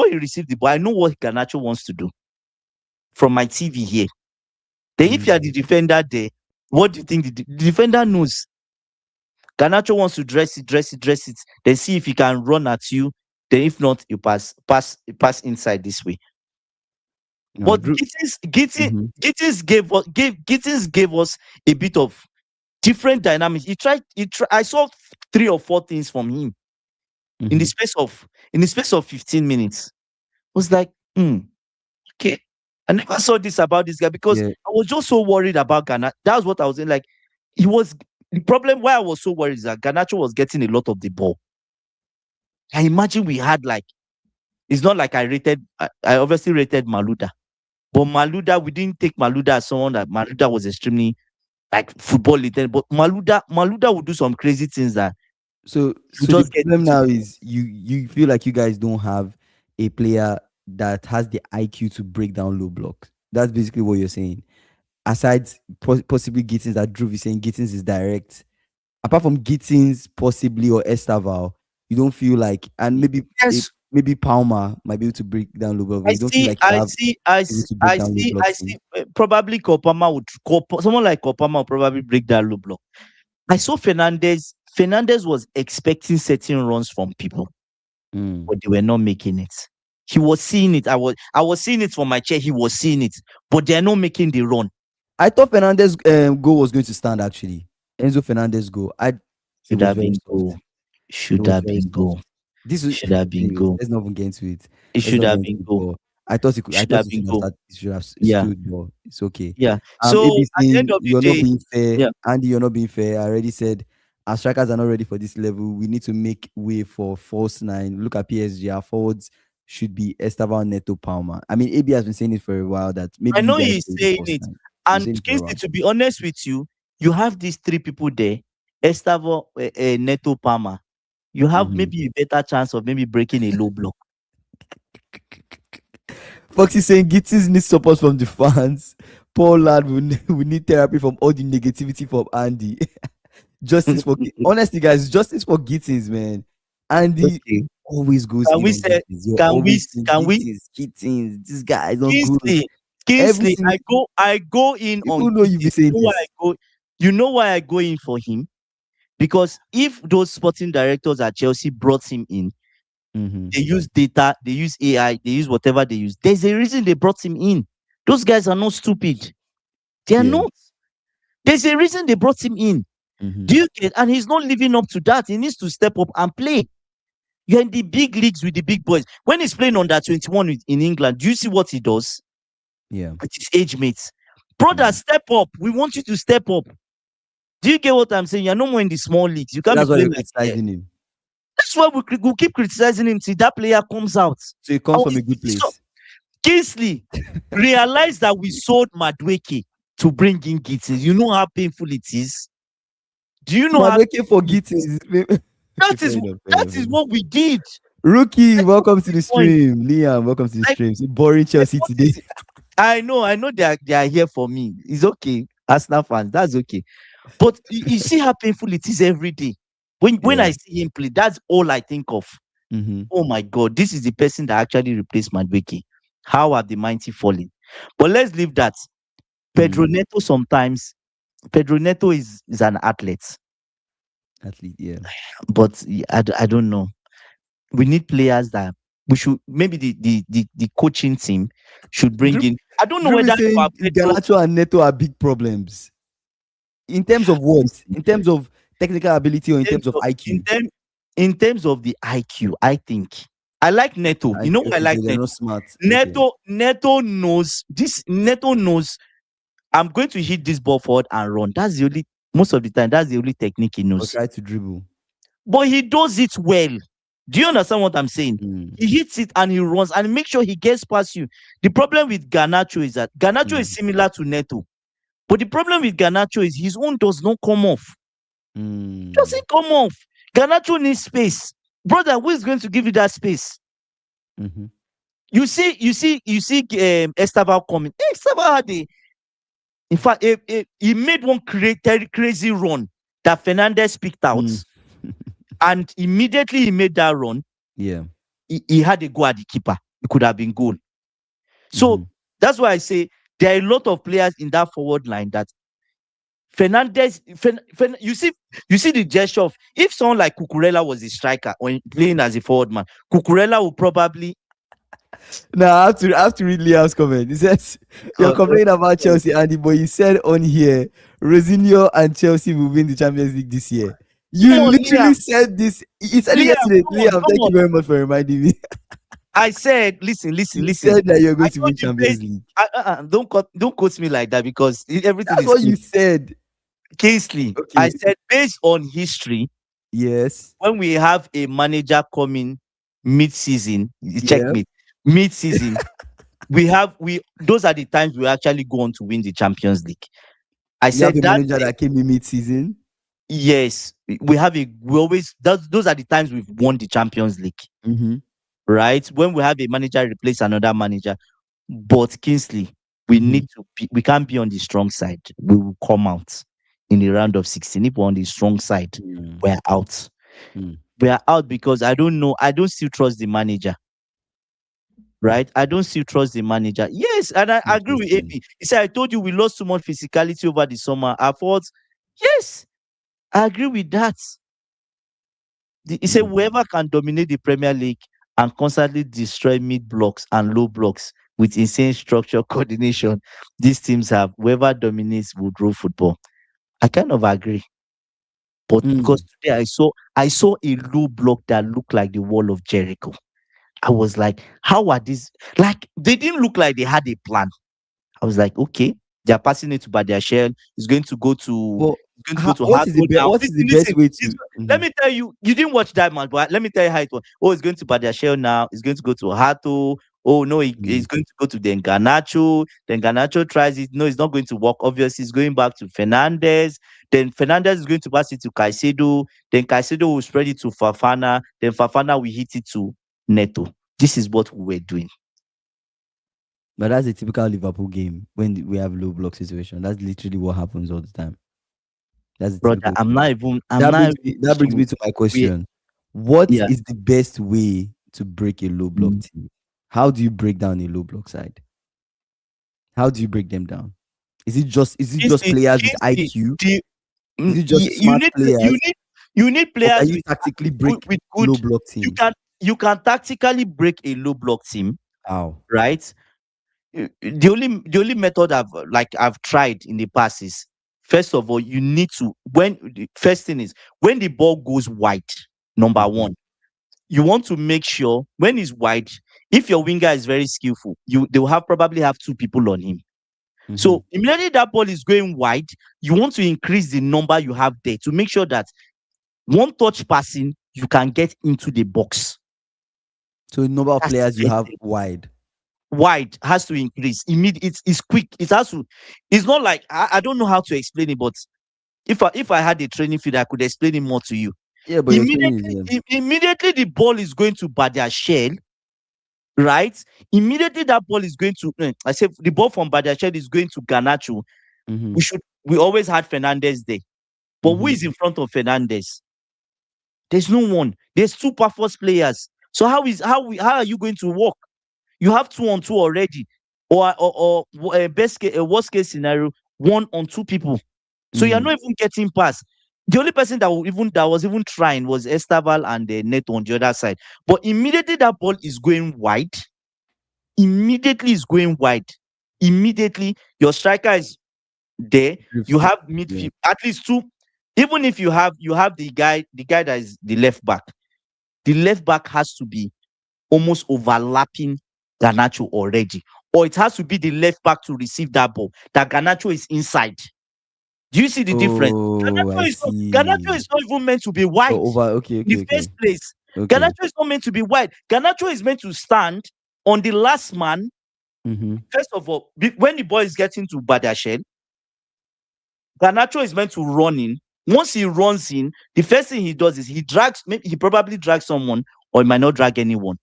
he received the ball, I know what Garnacho wants to do from my TV here. Then if you are the defender there, what do you think the defender knows? Garnacho wants to dress it, then see if he can run at you. Then if not, you pass inside this way. No, But Drew. Mhm. Gittins gave us a bit of different dynamics. I saw 3 or 4 things from him in the Mhm. space of 15 minutes. I was like, okay. I never saw this about this guy because Yeah. I was just so worried about Ghana. That was what I was saying. Like, the problem why I was so worried is that Garnacho was getting a lot of the ball. I imagine we had like, it's not like I obviously rated Maluda, but Maluda, we didn't take Maluda as someone that Maluda was extremely like football intelligent. But Maluda would do some crazy things that So you the just get problem into now the is you feel like you guys don't have a player that has the IQ to break down low blocks. That's basically what you're saying. Aside possibly Gittins, that Drew is saying Gittins is direct. Apart from Gittins, possibly or Estaval, you don't feel like, and yes. maybe Palmer might be able to break down low blocks, but I you don't feel see, like you I have see, I able see, to break down low I blocks. see. Probably someone like Kopama will probably break that low block. I saw Fernandez. Fernandez was expecting certain runs from people, Mm. but they were not making it. He was seeing it. I was seeing it from my chair. He was seeing it, but they're not making the run. I thought Fernandez goal was going to stand actually. Enzo Fernandez goal. It Should was have very been soft. goal. It Should was have very been soft. goal. This is Should have been anyways, goal. let's not even get into it. It Let's should not get have into been it. goal. But I It thought should he have should have been goal. stood, Yeah, but it's okay. yeah. So AB at the end saying of the you're not day, being fair. yeah. Andy, you're not being fair. I already said our strikers are not ready for this level. We need to make way for false nine. Look at PSG. Our forwards should be Esteban, Neto, Palmer. I mean, AB has been saying it for a while that maybe I you know guys he's should be the saying false it. nine. He's And saying it for a Kingsley, while. to be honest with you, you have these 3 people there, Estavo, Neto, Palmer. You have Mhm. maybe a better chance of maybe breaking a low block. Foxy saying Gittins needs support from the fans. Poor lad, we need therapy from all the negativity from Andy. Justice for honestly, guys, justice for Gittins, man. Andy Okay. always goes Can in we on say, Gittins. You're can we, always saying can we, Gittins. This guy is not good. Kingsley, Kingsley, Everything I go in on people know you be Gittins. saying this. You know why I go in for him? Because if those sporting directors at Chelsea brought him in, Mm-hmm. they use data, they use AI, they use whatever they use. There's a reason they brought him in. Those guys are not stupid. They are Yeah. not. There's a reason they brought him in. Mm-hmm. Do you get? And he's not living up to that. He needs to step up and play. You're in the big leagues with the big boys. When he's playing under 21 in England, do you see what he does Yeah. with his age mates? Brother, step up. We want you to step up. Do you get what I'm saying? You're no more in the small leagues. You So can't be that's why playing you're like that. criticizing him. That's why we'll keep criticizing him till that player comes out. So it comes from a good place. Kingsley, realize that we sold Madueke to bring in Gittins. You know how painful it is. Do you know how Madueke for Gittins. that is what we did? Rookie, welcome to The the point. stream. Liam, welcome to the Like, stream. See, boring like Chelsea what today. is it? I know they are here for me. It's okay. Arsenal fans, that's okay. But you see how painful it is every day. When Yeah. I see him play, that's all I think of. Mm-hmm. Oh my God, this is the person that actually replaced Madueke. How have the mighty fallen? But let's leave that. Mm. Pedro Neto is an athlete, Athlete, yeah. but I don't know. We need players that we should maybe the coaching team should bring Drew, in. I don't know Drew whether is saying our Pedro Garnacho and Neto are big problems. In terms of what? In terms of technical ability or in in terms terms of of IQ? in terms of the IQ, I think I like Neto. You know IQ, why I okay, like so they're Neto? not smart. Okay. Neto knows this. Neto knows I'm going to hit this ball forward and run. That's the only most of the time. That's the only technique he Or knows. try to dribble. But he does it well. Do you understand what I'm saying? Mm. He hits it and he runs and make sure he gets past you. The problem with Garnacho is that Garnacho is Mm. similar to Neto, but the problem with Garnacho is his own does not come off. Mm. Doesn't come off. Garnacho needs space, brother. Who is going to give you that space? Mm-hmm. You see, Esteban coming. Esteban had in fact, he made one crazy run that Fernandez picked out, Mm. and immediately he made that run. Yeah. He had a go at the keeper. It could have been goal. Mm-hmm. So that's why I say there are a lot of players in that forward line that Fernandez. You see the gesture of if someone like Cucurella was a striker or playing as a forward man, Cucurella would probably. Now I have to read Liam's comment. He says you're God, complaining about Chelsea, Andy, but he said on here, Rosinho and Chelsea will win the Champions League this year. come You on, literally said this. He said it Liam, yesterday. come on, Liam, come thank you on. very much for reminding me. I said, listen, listen, You listen. said that you're I going to told win you, based. Champions League. Don't quote me like that because everything That's is what clear. you said. Kingsley, I Okay. said based on history, Yes. when we have a manager coming mid-season, Yeah. checkmate, mid-season, we those are the times we actually go on to win the Champions League. I You have said a that manager that came in mid-season. yes, we always those are the times we've won the Champions League, Mm-hmm. right? When we have a manager replace another manager. But Kingsley, Mm-hmm. we can't be on the strong side. We will come out in the round of 16. If we're on the strong side, Mm. we're out. Mm. We are out because I don't know. I don't still trust the manager. Right? I don't still trust the manager. Yes, and I agree with Interesting. AP. He said, I told you we lost too much physicality over the summer. I thought, yes, I agree with that. He said, Mm. whoever can dominate the Premier League and constantly destroy mid blocks and low blocks with insane structure coordination, these teams have. Whoever dominates will draw football. I kind of agree. But because Mm. today I saw a low block that looked like the wall of Jericho. I was like, how are these? Like, they didn't look like they had a plan. I was like, okay, they're passing it to Badiashile. It's going to go to But it's going to go to what is the Hartwood now. what is the Listen, best listen. way This, to? let Mhm. me tell you, you didn't watch that man, but let me tell you how it was. Oh, it's going to Badiashile now. It's going to go to Hato. Oh no, Mm. it's going to go to then Garnacho. Then Garnacho tries it. No, it's not going to work. Obviously, it's going back to Fernandez. Then Fernandez is going to pass it to Caicedo. Then Caicedo will spread it to Fafana. Then Fafana will hit it to Neto. This is what we were doing. But that's a typical Liverpool game when we have low block situation. That's literally what happens all the time. That's a Brother, typical I'm thing. not even I'm That not brings even me that brings pushing me you. to my We question. What yeah. is the best way to break a low block Mm. team? How do you break down a low block side? How do you break them down? Is it just players with Kingsley, IQ? Is it just you smart need players? you need Or can players you with tactically good break with good. low block You teams? can tactically break a low block team, How? right? The only method I've tried in the past is, first of all, you need to, when the first thing is when the ball goes wide, number Mhm. one, you want to make sure when it's wide, if your winger is very skillful, they'll probably have two people on him. Mhm. So immediately that ball is going wide, you want to increase the number you have there to make sure that one touch passing, you can get into the box. So the number of That's the players you first have thing. wide. Wide has to increase. It's quick. It has to. It's not like I don't know how to explain it, but if I had a training field, I could explain it more to you. Yeah, but you're explaining it. Immediately, Yeah. immediately the ball is going to Badiashile, right? Immediately that ball is going to I say the ball from Badiashile is going to Garnacho. Mm-hmm. We always had Fernandez there. But who Mm-hmm. is in front of Fernandez? There's no one. There's two Pafos players. So how are you going to work? You have 2-on-2 already, or best case, worst case scenario, 1-on-2 people. So you're Mm-hmm. not even getting past. The only person that was even trying was Estaval and Neto on the other side. But immediately that ball is going wide. Immediately is going wide. Immediately your striker is there. You Drifts. have Yeah. midfield, at least two. Even if you have the guy that is the left back. The left back has to be almost overlapping Garnacho already. Or it has to be the left back to receive that ball. That Garnacho is inside. Do you see the difference? Oh, I Garnacho see. is not even meant to be So wide over. Okay. in the Okay. Okay. first place. Okay. Garnacho is not meant to be wide. Garnacho is meant to stand on the last man. Mm-hmm. First of all, when the ball is getting to Badiashile, Garnacho is meant to run in. Once he runs in, the first thing he does is he probably drags someone, or he might not drag anyone.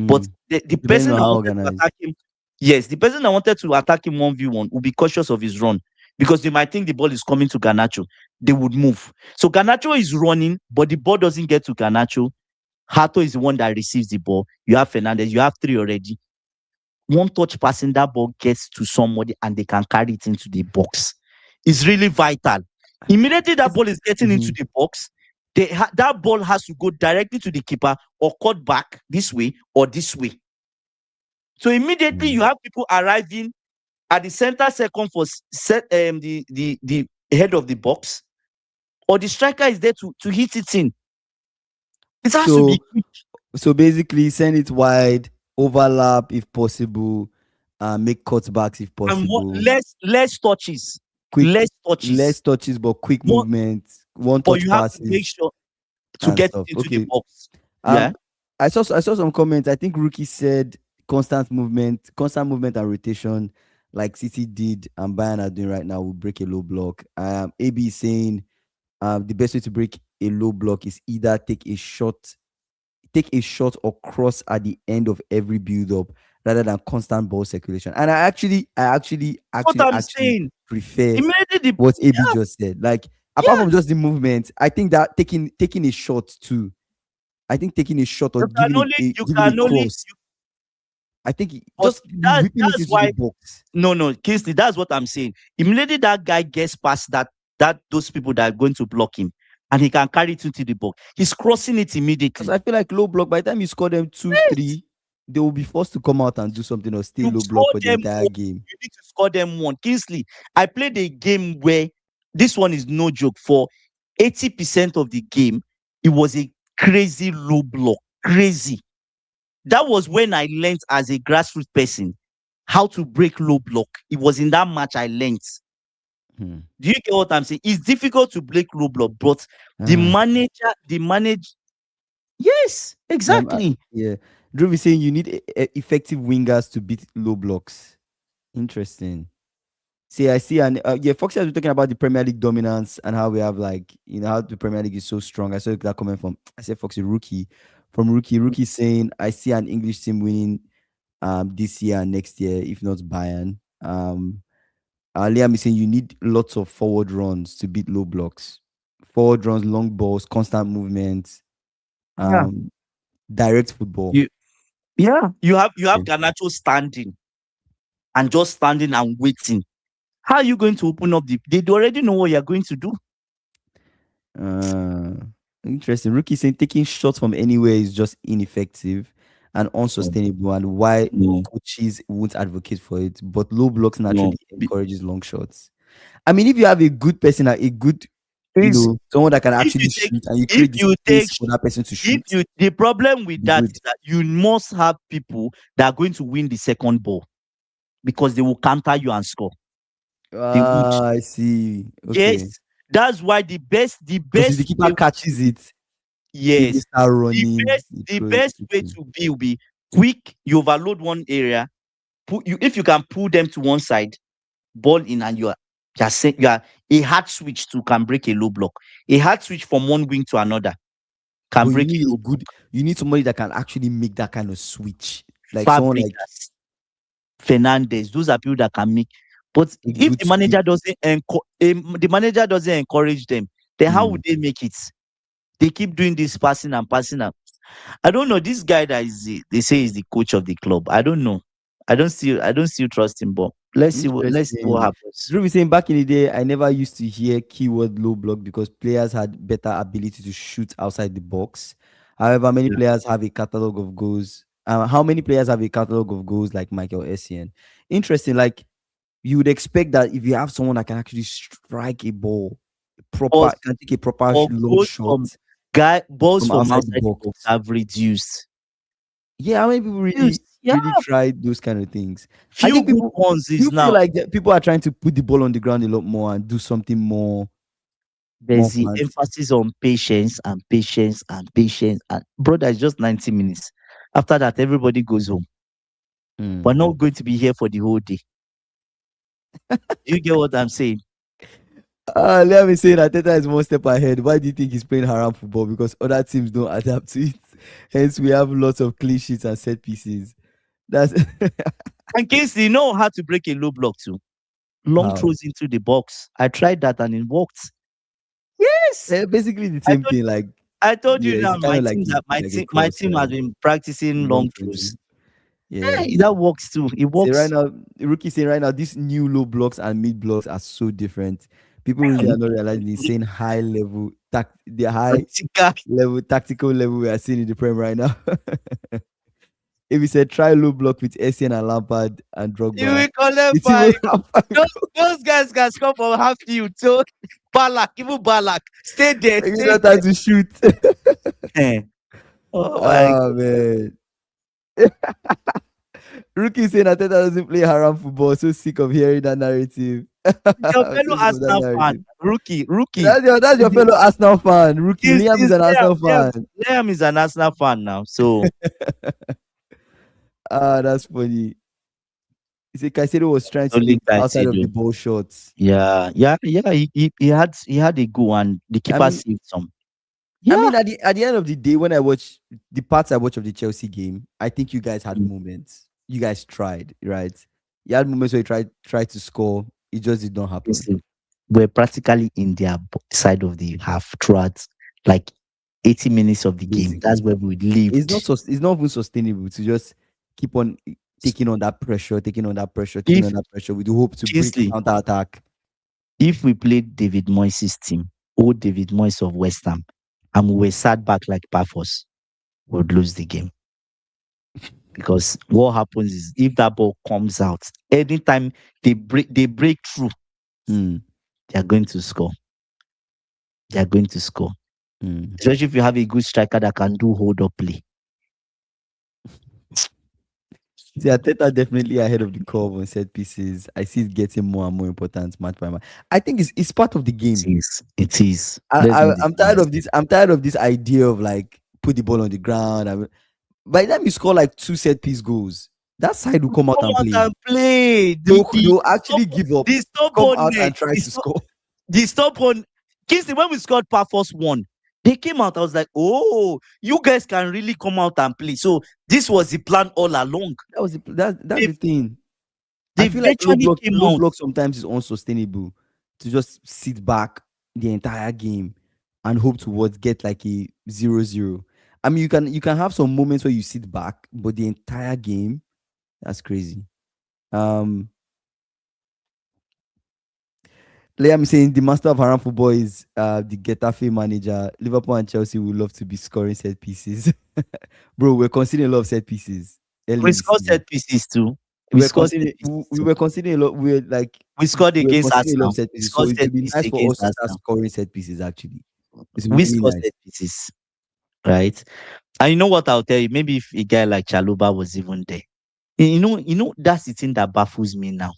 But Mm. the Depending person on that how wanted to organized. attack him, yes, the person that wanted to attack him 1v1 will be cautious of his run because they might think the ball is coming to Garnacho. They would move. So Garnacho is running, but the ball doesn't get to Garnacho. Hato is the one that receives the ball. You have Fernandez, you have three already. One touch passing, that ball gets to somebody and they can carry it into the box. It's really vital. Immediately that ball is getting into Mm-hmm. the box, that ball has to go directly to the keeper or cut back this way or this way. So immediately you have people arriving at the center second for the head of the box, or the striker is there to hit it in. It has to be So quick basically send it wide, overlap if possible, make cutbacks if and possible. less touches, Quick, less touches. less touches but quick More, movement, one but touch you have to make passes sure to and get it stuff. into the Okay. box. Yeah. Um, I saw some comments. I think Rookie said constant movement and rotation, like City did and Bayern are doing right now, will break a low block. AB is saying the best way to break a low block is either take a shot or cross at the end of every build up rather than constant ball circulation. And What I'm saying. prefer Immediately the what AB just said. Like apart yeah, from just the movement, I think that taking a shot too. I think taking a shot or you can only you giving a can only cross. I think but just whipping it that's into the why box. no, Kingsley, that's what I'm saying. Immediately that guy gets past that those people that are going to block him and he can carry it into the box. He's crossing it Because immediately. I feel like low block, by the time you score them two, Yes. three, they will be forced to come out and do something or stay You low block score for the them entire one. game. You need to score them one. Kingsley, I played a game where this one is no joke. For 80% of the game, it was a crazy low block. Crazy. That was when I learned as a grassroots person how to break low block. It was in that match I learned. Hmm. Do you get what I'm saying? It's difficult to break low block, but Ah, the manager, yes, exactly. yeah. Drew is saying you need effective wingers to beat low blocks. Interesting. See, I see, and yeah, Foxy has been talking about the Premier League dominance and how we have how the Premier League is so strong. I saw that comment from I said Foxy Rookie from Rookie saying I see an English team winning this year and next year, if not Bayern. Liam is saying you need lots of forward runs to beat low blocks. Forward runs, long balls, constant movement, Yeah. um, direct football. You you have Okay. Garnacho standing and just standing and waiting. How are you going to open up they already know what you're going to do. Uh, Interesting. Rookie saying taking shots from anywhere is just ineffective and No, unsustainable, and why no, coaches won't advocate for it. But low blocks no. naturally encourages long shots. I mean, if you have a good person, a good, Is someone that can if you actually take shoot, and you if create the you take space for that person to if shoot, you the problem with be that good. is that you must have people that are going to win the second ball because they will counter you and score. They would. Ah, I see. Okay. Yes, that's why the Because if the best keeper way catches it, if they yes, start the running, best they the throw it. best way Okay. to be will be quick. You overload one area, if you can pull them to one side, ball in, and you are a hard switch to can break a low block. A hard switch from one wing to another. But can you break need a a low block. good, you need somebody that can actually make that kind of switch. Like someone like Fabregas, Fernandez, those are people that can make. But a if good the switch. manager doesn't encourage them, then how Mm. would they make it? They keep doing this passing and passing. And I don't know this guy that they say is the coach of the club. I don't know. I don't still trust him. But let's see what Interesting. happens. Drew was saying back in the day, I never used to hear keyword low block because players had better ability to shoot outside the box. However, many Yeah. players have a catalog of goals. How many players have a catalog of goals like Michael Essien? Interesting. Like you would expect that if you have someone that can actually strike a ball, But can take a proper for long goals shot from balls from from outside the outside the box. box have reduced. Yeah, how many people Yeah, really try those kind of things? I few think good people ones do is you feel now. like that people are trying to put the ball on the ground a lot more and do something more There's the fancy. emphasis on patience and patience and patience. And brother, it's just 90 minutes. After that, everybody goes home. Mm. We're not going to be here for the whole day. Do you get what I'm saying? Let me say that Teta is one step ahead. Why do you think he's playing haram football? Because other teams don't adapt to it. Hence, we have lots of clean sheets and set pieces. That's And Casey, you know how to break a low block too. Long how. throws into the box. I tried that and it worked. Yes. Basically the I same told thing. Like, I told yeah, you it's that kind my of team that like a my cross, team has been practicing long long throws. throws. Yeah. Yeah, that works too. It Say right works. now, Rookie saying right now, these new low blocks and mid blocks are so different. People really are not realizing the insane high level, the high Practical. level, tactical level we are seeing in the Prem right now. If we said try low block with Essien and Lampard and You Drogba, will collect the team will five. have Those guys can score from half field. So Balak, even Balak, stay there, maybe stay not there. time to shoot. Eh. Oh my Oh God. man. Rookie saying Ateta doesn't play haram football. So sick of hearing that narrative. Your I'm fellow so sick of that Arsenal fan, narrative. rookie. That's your fellow Arsenal fan. Rookie. Liam is Is an Liam, Arsenal Liam, fan. Liam is an Arsenal fan now. So That's funny. He said Caicedo was trying to only take guys outside say of the do. ball shots. Yeah. He had a go and the I keeper mean, saved some. I Yeah. mean, at the end of the day, when I watch the parts I watched of the Chelsea game, I think you guys had Mm. moments. You guys tried, right? You had moments where you tried to score. It just did not happen. Listen, we're practically in their side of the half throughout like 80 minutes of the game. That's Basically, where we lived. it's not even sustainable to just keep on taking on that pressure, taking If on that pressure with the hope to break Kingsley, counter attack. if we played David Moyes' team, old David Moyes of West Ham, and we were sat back like Pafos, we would lose the game. Because what happens is if that ball comes out, anytime they break through, Mm, they are going to score. They are going to score. mm. Especially if you have a good striker that can do hold up play. See, Ateta definitely ahead of the curve on set pieces. I see it getting more and more important match by match. I think it's part of the It game. is. It is. Let's not I'm deny tired it. of this. I'm tired of this idea of like put the ball on the ground. By the time you score like two set piece goals, that side will come out Come and out play. and play. They'll actually give up, The come out stubbornness. and try to score. The stubborn. Kingsley, when we scored Pafos 1, they came out. I was like, oh, you guys can really come out and play. So this was the plan all along. That's They, the thing. I they feel like virtually came low out. block sometimes is unsustainable to just sit back the entire game and hope towards get like a 0-0. I mean, you can have some moments where you sit back, but the entire game, that's crazy. Um, Liam is saying the master of haram football is the Getafe manager. Liverpool and Chelsea would love to be scoring set pieces. Bro, we're considering a lot of set pieces early We in the scored season. set pieces too. We We're scored set considering pieces we too. were considering a lot. We scored We're against considering a lot of Arsenal. set We pieces. So scored it set would be pieces nice for us against to start Arsenal. scoring set pieces. Actually, it would We be really scored nice. set pieces, right? And you know what I'll tell you? Maybe if a guy like Chaluba was even there. You know, that's the thing that baffles me now.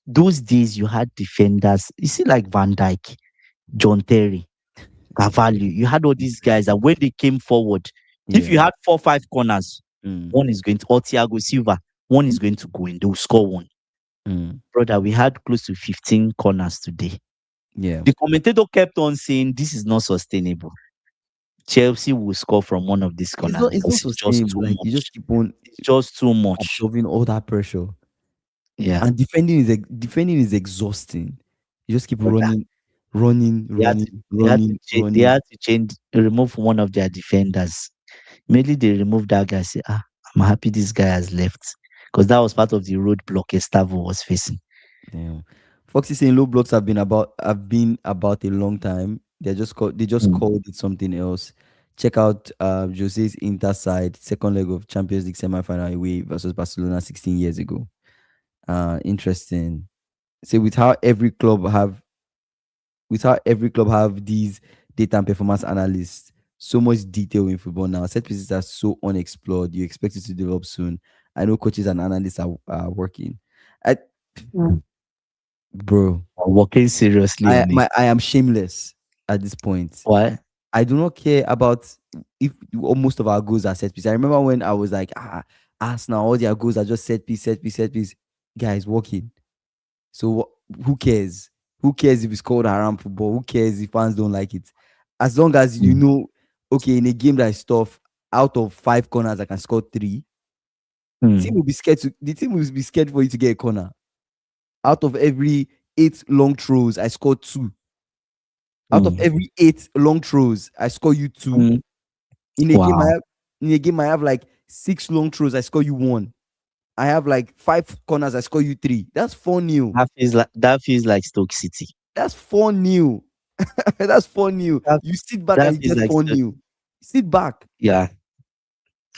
Those days you had defenders, you see, like Van Dijk, John Terry, Cavalli. You had all these guys that when they came forward, if you Yeah. had 4, 5 corners, Mm, one is going to, or Thiago Silva, one is going to go in, they'll score one. mm, Brother, we had close to 15 corners today. yeah. The commentator kept on saying this is not sustainable. Chelsea will score from one of these corners It's not because it's just sustainable. too Like you just much. keep on It's just too much. absorbing all that pressure, Yeah. and defending is exhausting. You just keep Brother, running, running, they had running, to running, they running. had to change remove one of their defenders. Immediately they removed that guy. Say, I'm happy this guy has left because that was part of the roadblock Estavo was facing. Damn. Foxy saying low blocks have been about a long time. They just Mm. called it something else. Check out Jose's Inter side, second leg of Champions League semi-final away versus Barcelona 16 years ago. Interesting. So with how every club have these data and performance analysts, so much detail in football now. Set pieces are so unexplored. You expect it to develop soon. I know coaches and analysts are working. I, bro, Working seriously on it. I am shameless at this point. Why? I do not care about if most of our goals are set piece. I remember when I was like, Arsenal, all their goals are just set piece, set piece, set piece. Guys, working. So who cares? Who cares if it's called haram football? Who cares if fans don't like it? As long as you Mm. know, okay, in a game that is tough, out of 5 corners, I can score 3. Mm. The team will be scared for you to get a corner. Out of every 8 long throws, I scored 2. Out of Mm. every 8 long throws, I score you 2. Mm. In a game, I Wow. have like 6 long throws, I score you 1. I have like 5 corners, I score you 3. That's 4-0. That feels like Stoke City. That's 4-0. That's 4-0. That You sit back that and you feels get like Stoke. 4-0. Sit back, Yeah.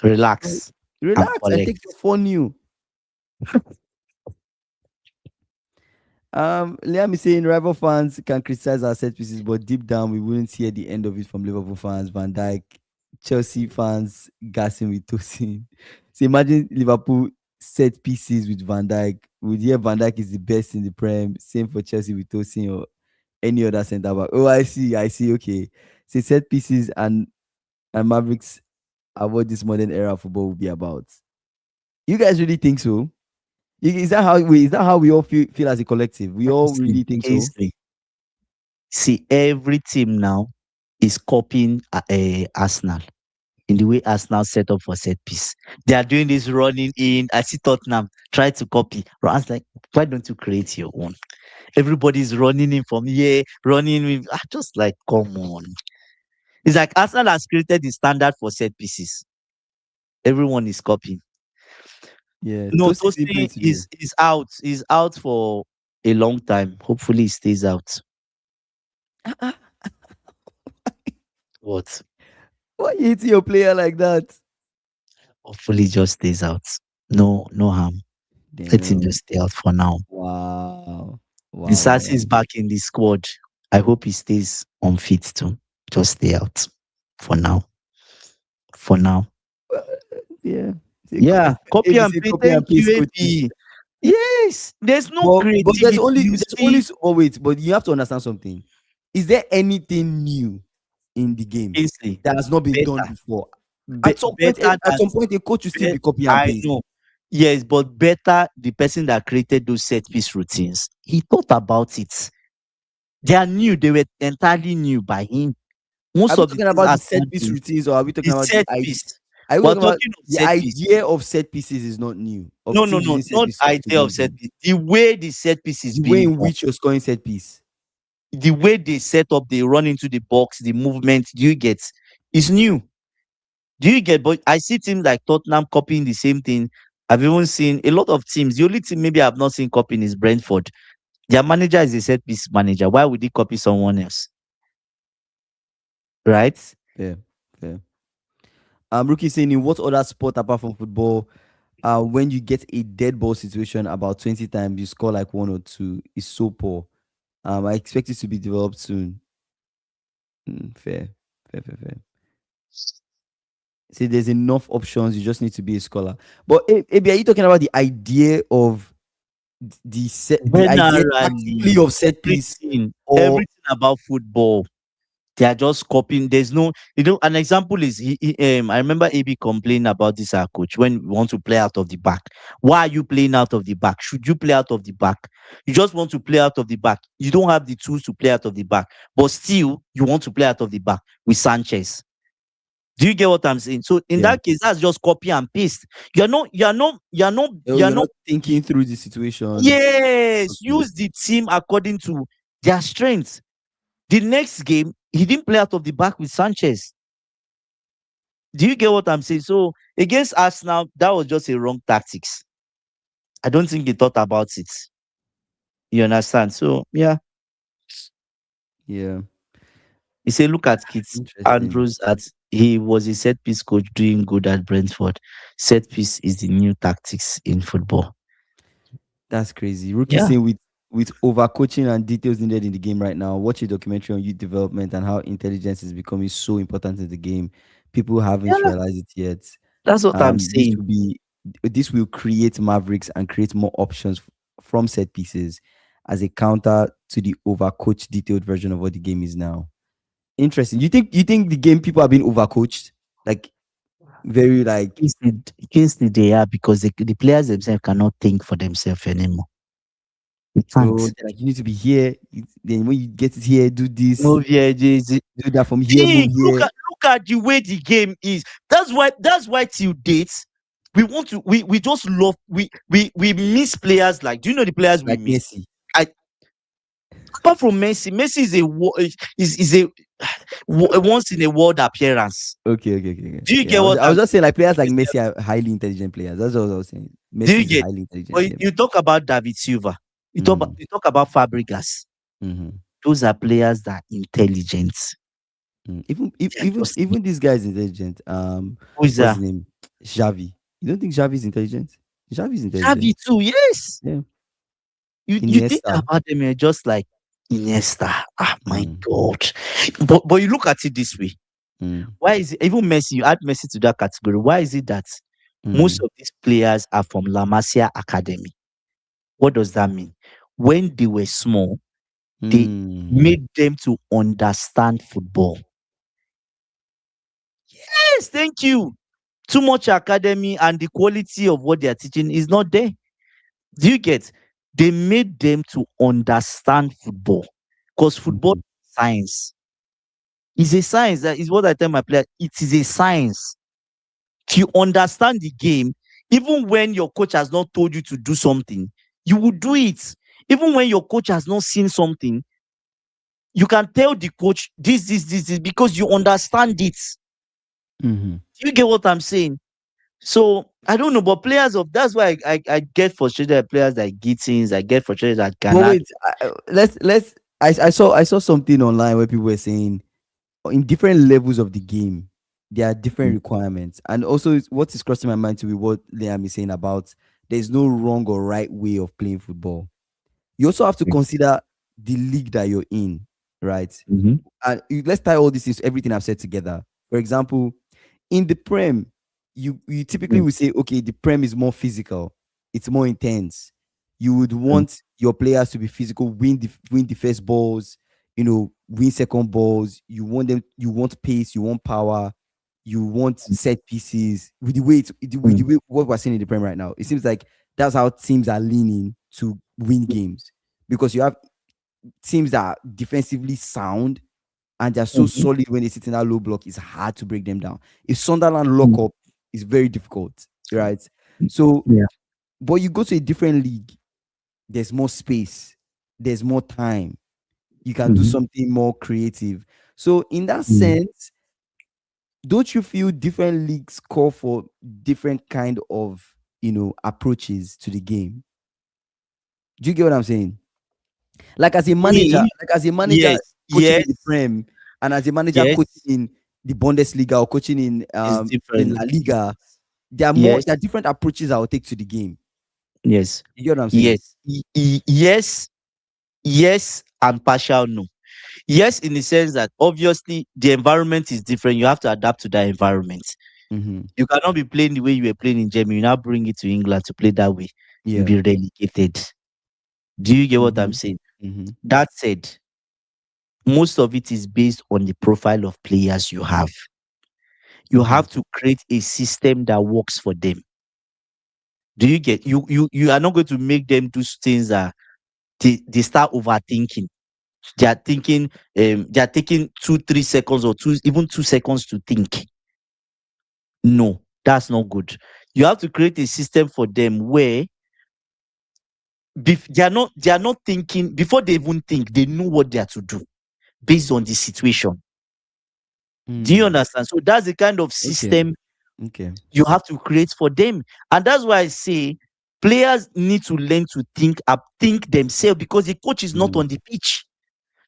Relax and relax, and collect. take your 4-0. Liam is saying rival fans can criticize our set pieces, but deep down we wouldn't hear the end of it from Liverpool fans. Van Dijk, Chelsea fans gassing with Tosin. So imagine Liverpool set pieces with Van Dijk. Would hear Van Dijk is the best in the Prem. Same for Chelsea with Tosin or any other centre back. Oh, I see. Okay, so set pieces and Mavericks are what this modern era of football will be about. You guys really think so? Is that how we all feel as a collective? We all See, really think so? Kingsley, see, every team now is copying Arsenal in the way Arsenal set up for set piece. They are doing this running in. I see Tottenham try to copy. I was like, why don't you create your own? Everybody's running in from here, running in. Just like, come on. It's like Arsenal has created the standard for set pieces. Everyone is copying. Yeah, No, Tosin didn't play Tosin today. is out. He's out for a long time. Hopefully, he stays out. What? Why you hitting your player like that? Hopefully, he just stays out. No, no harm. Let him Damn. just stay out for now. Wow. Wow. Wow. Disasi is back in the squad. I hope he stays unfit too. Just stay out for now. For now. Uh, Yeah. Say Yeah, copy AB and say paste. copy and Thank paste you, coaches. AB. Yes, there's no But there's creativity. only You there's see, only oh wait, but you have to understand something. Is there anything new in the game Kingsley, that has not been done better, before? At some point, better at than some point, a coach will still be copy and I paste. know. Yes, but better the person that created those set piece routines. He thought about it. They are new. They were entirely new by him. Are Most we of the talking things about the Arsenal set piece do routines, or are we is talking about the set idea? piece. Are we We're talking about talking of the set piece. idea of set pieces is not new, of No, no, teams no, using set not piece to idea win of set games? piece. The way the set piece is The way being in done, which you're scoring set piece. the way they set up, they run into the box, the movement, do you get? Is new. Do you get? But I see teams like Tottenham copying the same thing. I've even seen a lot of teams. The only team maybe I've not seen copying is Brentford. Their manager is a set piece manager. Why would he copy someone else? Right? Yeah, yeah. Rookie saying in what other sport apart from football, when you get a dead ball situation about 20 times, you score like 1 or 2. It's so poor. I expect it to be developed soon. Fair, fair, fair, fair. See, there's enough options. You just need to be a scholar. But Abi, are you talking about the idea of the idea tactically Generally, of set piece, or everything about football, they are just copying. There's no, an example is I remember AB complaining about this our coach when we want to play out of the back. Why are you playing out of the back? Should you play out of the back? You just want to play out of the back. You don't have the tools to play out of the back, but still you want to play out of the back with Sanchez. Do you get what I'm saying? So in Yeah. that case, that's just copy and paste. Oh, You're you're not. not thinking through the situation. Yes, Okay. use the team according to their strengths. The next game, he didn't play out of the back with Sanchez. Do you get what I'm saying? So against Arsenal, that was just a wrong tactics. I don't think he thought about it. You understand? So yeah, Yeah. he said, look at Kit Interesting. Andrews at he was a set piece coach doing good at Brentford. Set piece is the new tactics in football. That's crazy. Rookie Yeah. saying with overcoaching and details needed in the game right now, watch a documentary on youth development and how intelligence is becoming so important in the game. People haven't Yeah, realized it yet. that's what I'm This saying. will be this will create mavericks and create more options from set pieces as a counter to the overcoached detailed version of what the game is now. Interesting. You think the game people are being overcoached? Like very like Kingsley, they are because the players themselves cannot think for themselves anymore. They oh can't. they're like you need to be here. Then when you get it here, do this, Move here, do that from here, move think, here. look at the way the game is. That's why till date we want to we just love we miss players like, do you know the players we Like miss? Messi. I Apart from Messi is a once in a world appearance. Okay. Do you Yeah, get I was what I I'm was just saying like players like saying? Messi are highly intelligent players. That's what I was saying. Do Messi you is get? highly intelligent. But Yeah. you talk about David Silva, Mm-hmm. you talk about Fabregas. Mm-hmm. Those are players that are intelligent. Even They are just even this guy is intelligent. who is What's that? his name? Xavi. You don't think Xavi is intelligent? Xavi is Xavi intelligent. too, yes. Yeah. You think Iniesta. about them, you're just like Iniesta. Ah, my Mm, God. But you look at it this way. mm, Why is it even Messi? You add Messi to that category. Why is it that most mm, of these players are from La Masia Academy? What does that mean? When they were small, they mm, made them to understand football. Yes, thank you. Too much academy and the quality of what they are teaching is not there. Do you get? They made them to understand football because football mhm, is science. It's a science. That is what I tell my players. It is a science. To understand the game, even when your coach has not told you to do something, you will do it. Even when your coach has not seen something, you can tell the coach this because you understand it. mhm. Do you get what I'm saying? So I don't know, but players of that's why I get frustrated at players like Gittins, I get frustrated at But Ghana. wait, let's. I saw something online where people were saying in different levels of the game, there are different requirements, and also what is crossing my mind to be what Liam is saying about there's no wrong or right way of playing football. You also have to consider the league that you're in, right? Mm-hmm. And let's tie all this into everything I've said together. For example, in the Prem, you typically would say, okay, the Prem is more physical, it's more intense. You would want your players to be physical, win the first balls, win second balls. You want pace, you want power, you want set pieces. With the way what we're seeing in the Prem right now, it seems like that's how teams are leaning to win games because you have teams that are defensively sound and they're so Mm-hmm. solid when they sit in that low block, it's hard to break them down. If Sunderland lock up, it's very difficult, right? So, Yeah. but you go to a different league, there's more space, there's more time. You can do Mm-hmm. something more creative. So, in that Mm-hmm. sense, don't you feel different leagues call for different kind of approaches to the game? Do you get what I'm saying? Like as a manager, Me, yes, coaching in the yes, Prem, and as a manager coaching yes, in the Bundesliga or coaching in it's La different. Liga, Yes, there are different approaches I will take to the game. yes, You get what I'm saying? yes, yes, yes, and partial no. Yes, in the sense that obviously the environment is different. You have to adapt to that environment. Mm-hmm. You cannot be playing the way you were playing in Germany. You now bring it to England to play that way. You'll Yeah. be relegated. Do you get what I'm Mm-hmm. saying? Mm-hmm. That said, most of it is based on the profile of players you have. You Mm-hmm. have to create a system that works for them. Do you get? You are not going to make them do things that they start overthinking. They are thinking, they are taking 2 3 seconds or 2 seconds to think. No, that's not good. You have to create a system for them where they are not thinking before they even think, they know what they are to do based on the situation. Do you Mm. understand? So that's the kind of Okay. system Okay. you have to create for them. And that's why I say players need to learn to think themselves, because the coach is not Mm. on the pitch.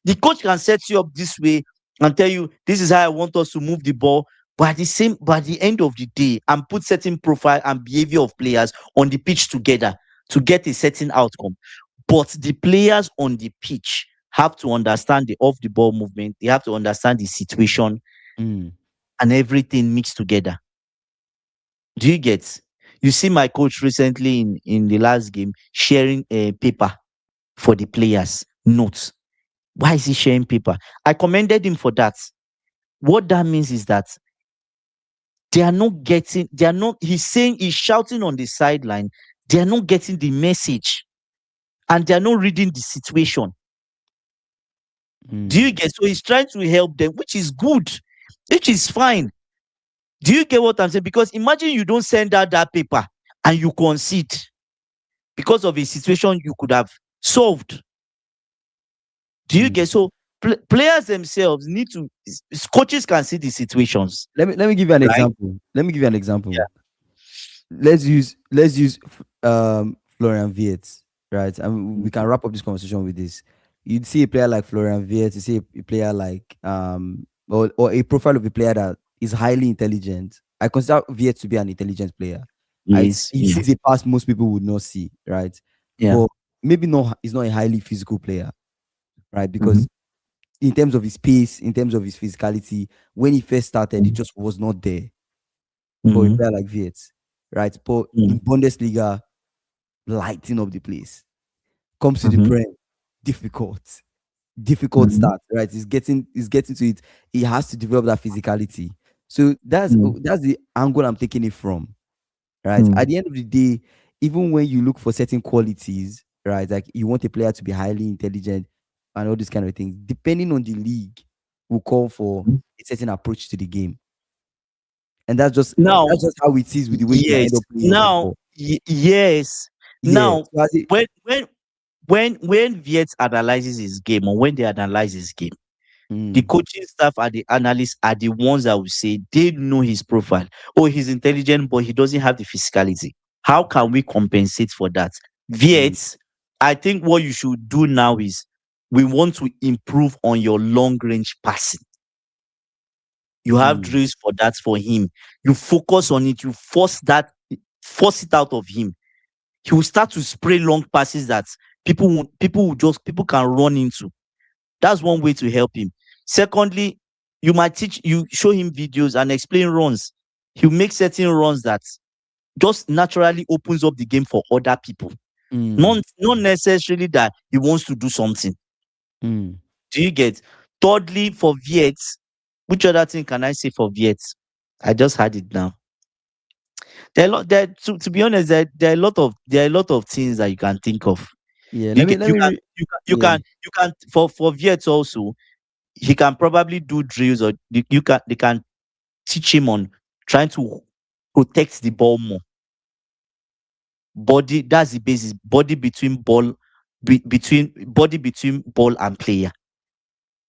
The coach can set you up this way and tell you this is how I want us to move the ball. But at the end of the day, and put certain profile and behavior of players on the pitch together to get a certain outcome. But the players on the pitch have to understand the off the ball movement. They have to understand the situation Mm. and everything mixed together. Do you get? You see my coach recently in the last game sharing a paper for the players, notes. Why is he sharing paper? I commended him for that. What that means is that he's saying, he's shouting on the sideline, they are not getting the message and they are not reading the situation. Do Mm. you get? So he's trying to help them, which is good, which is fine. Do you get what I'm saying? Because imagine you don't send out that paper and you concede because of a situation you could have solved. Do you Mm. get? So players themselves need to, coaches can see the situations, Let me give you an right? example. Let me give you an example. Yeah. Let's use Florian Wirtz, right? And we Mhm. can wrap up this conversation with this. You'd see a player like Florian Wirtz, you see a player like or a profile of a player that is highly intelligent. I consider Wirtz to be an intelligent player. Yes. He Yeah. sees a pass most people would not see, right? Yeah. But maybe not he's not a highly physical player, right? Mhm. Because in terms of his pace, in terms of his physicality, when he first started, it Mhm. just was not there for a Mhm. player like Wirtz, right? But in Mhm. Bundesliga, lighting up the place. Comes to the Mhm. Prem, difficult, difficult Mhm. start, right? He's getting to it. He has to develop that physicality. So Mhm. that's the angle I'm taking it from, right? At Mhm. the end of the day, even when you look for certain qualities, right, like you want a player to be highly intelligent and all these kind of things, depending on the league, will call for a certain approach to the game, and Now, that's just how it is with the way you might yes. end up playing Now, football. yes. Yeah. Now, So as it, when Viet analyzes his game, or when they analyze his game, the mm, coaching staff and the analysts are the ones that will say they know his profile. Oh, he's intelligent, but he doesn't have the physicality. How can we compensate for that? mm, Viet, I think what you should do now is, we want to improve on your long range passing. You have mm, drills for that for him. You focus on it. You force it out of him. He will start to spray long passes that people can run into. That's one way to help him. Secondly, you show him videos and explain runs. He'll make certain runs that just naturally opens up the game for other people. mm, Not necessarily that he wants to do something. mm. Do you get? Thirdly, for Viet, which other thing can I say for Viet? I just had it now. There are a lot there to be honest, there are a lot of things that you can think of. Yeah, You let me can let you me can re- you yeah. can you can for Viet also, he can probably do drills, or they can teach him on trying to protect the ball more. Body, that's the basis. Body between ball and player.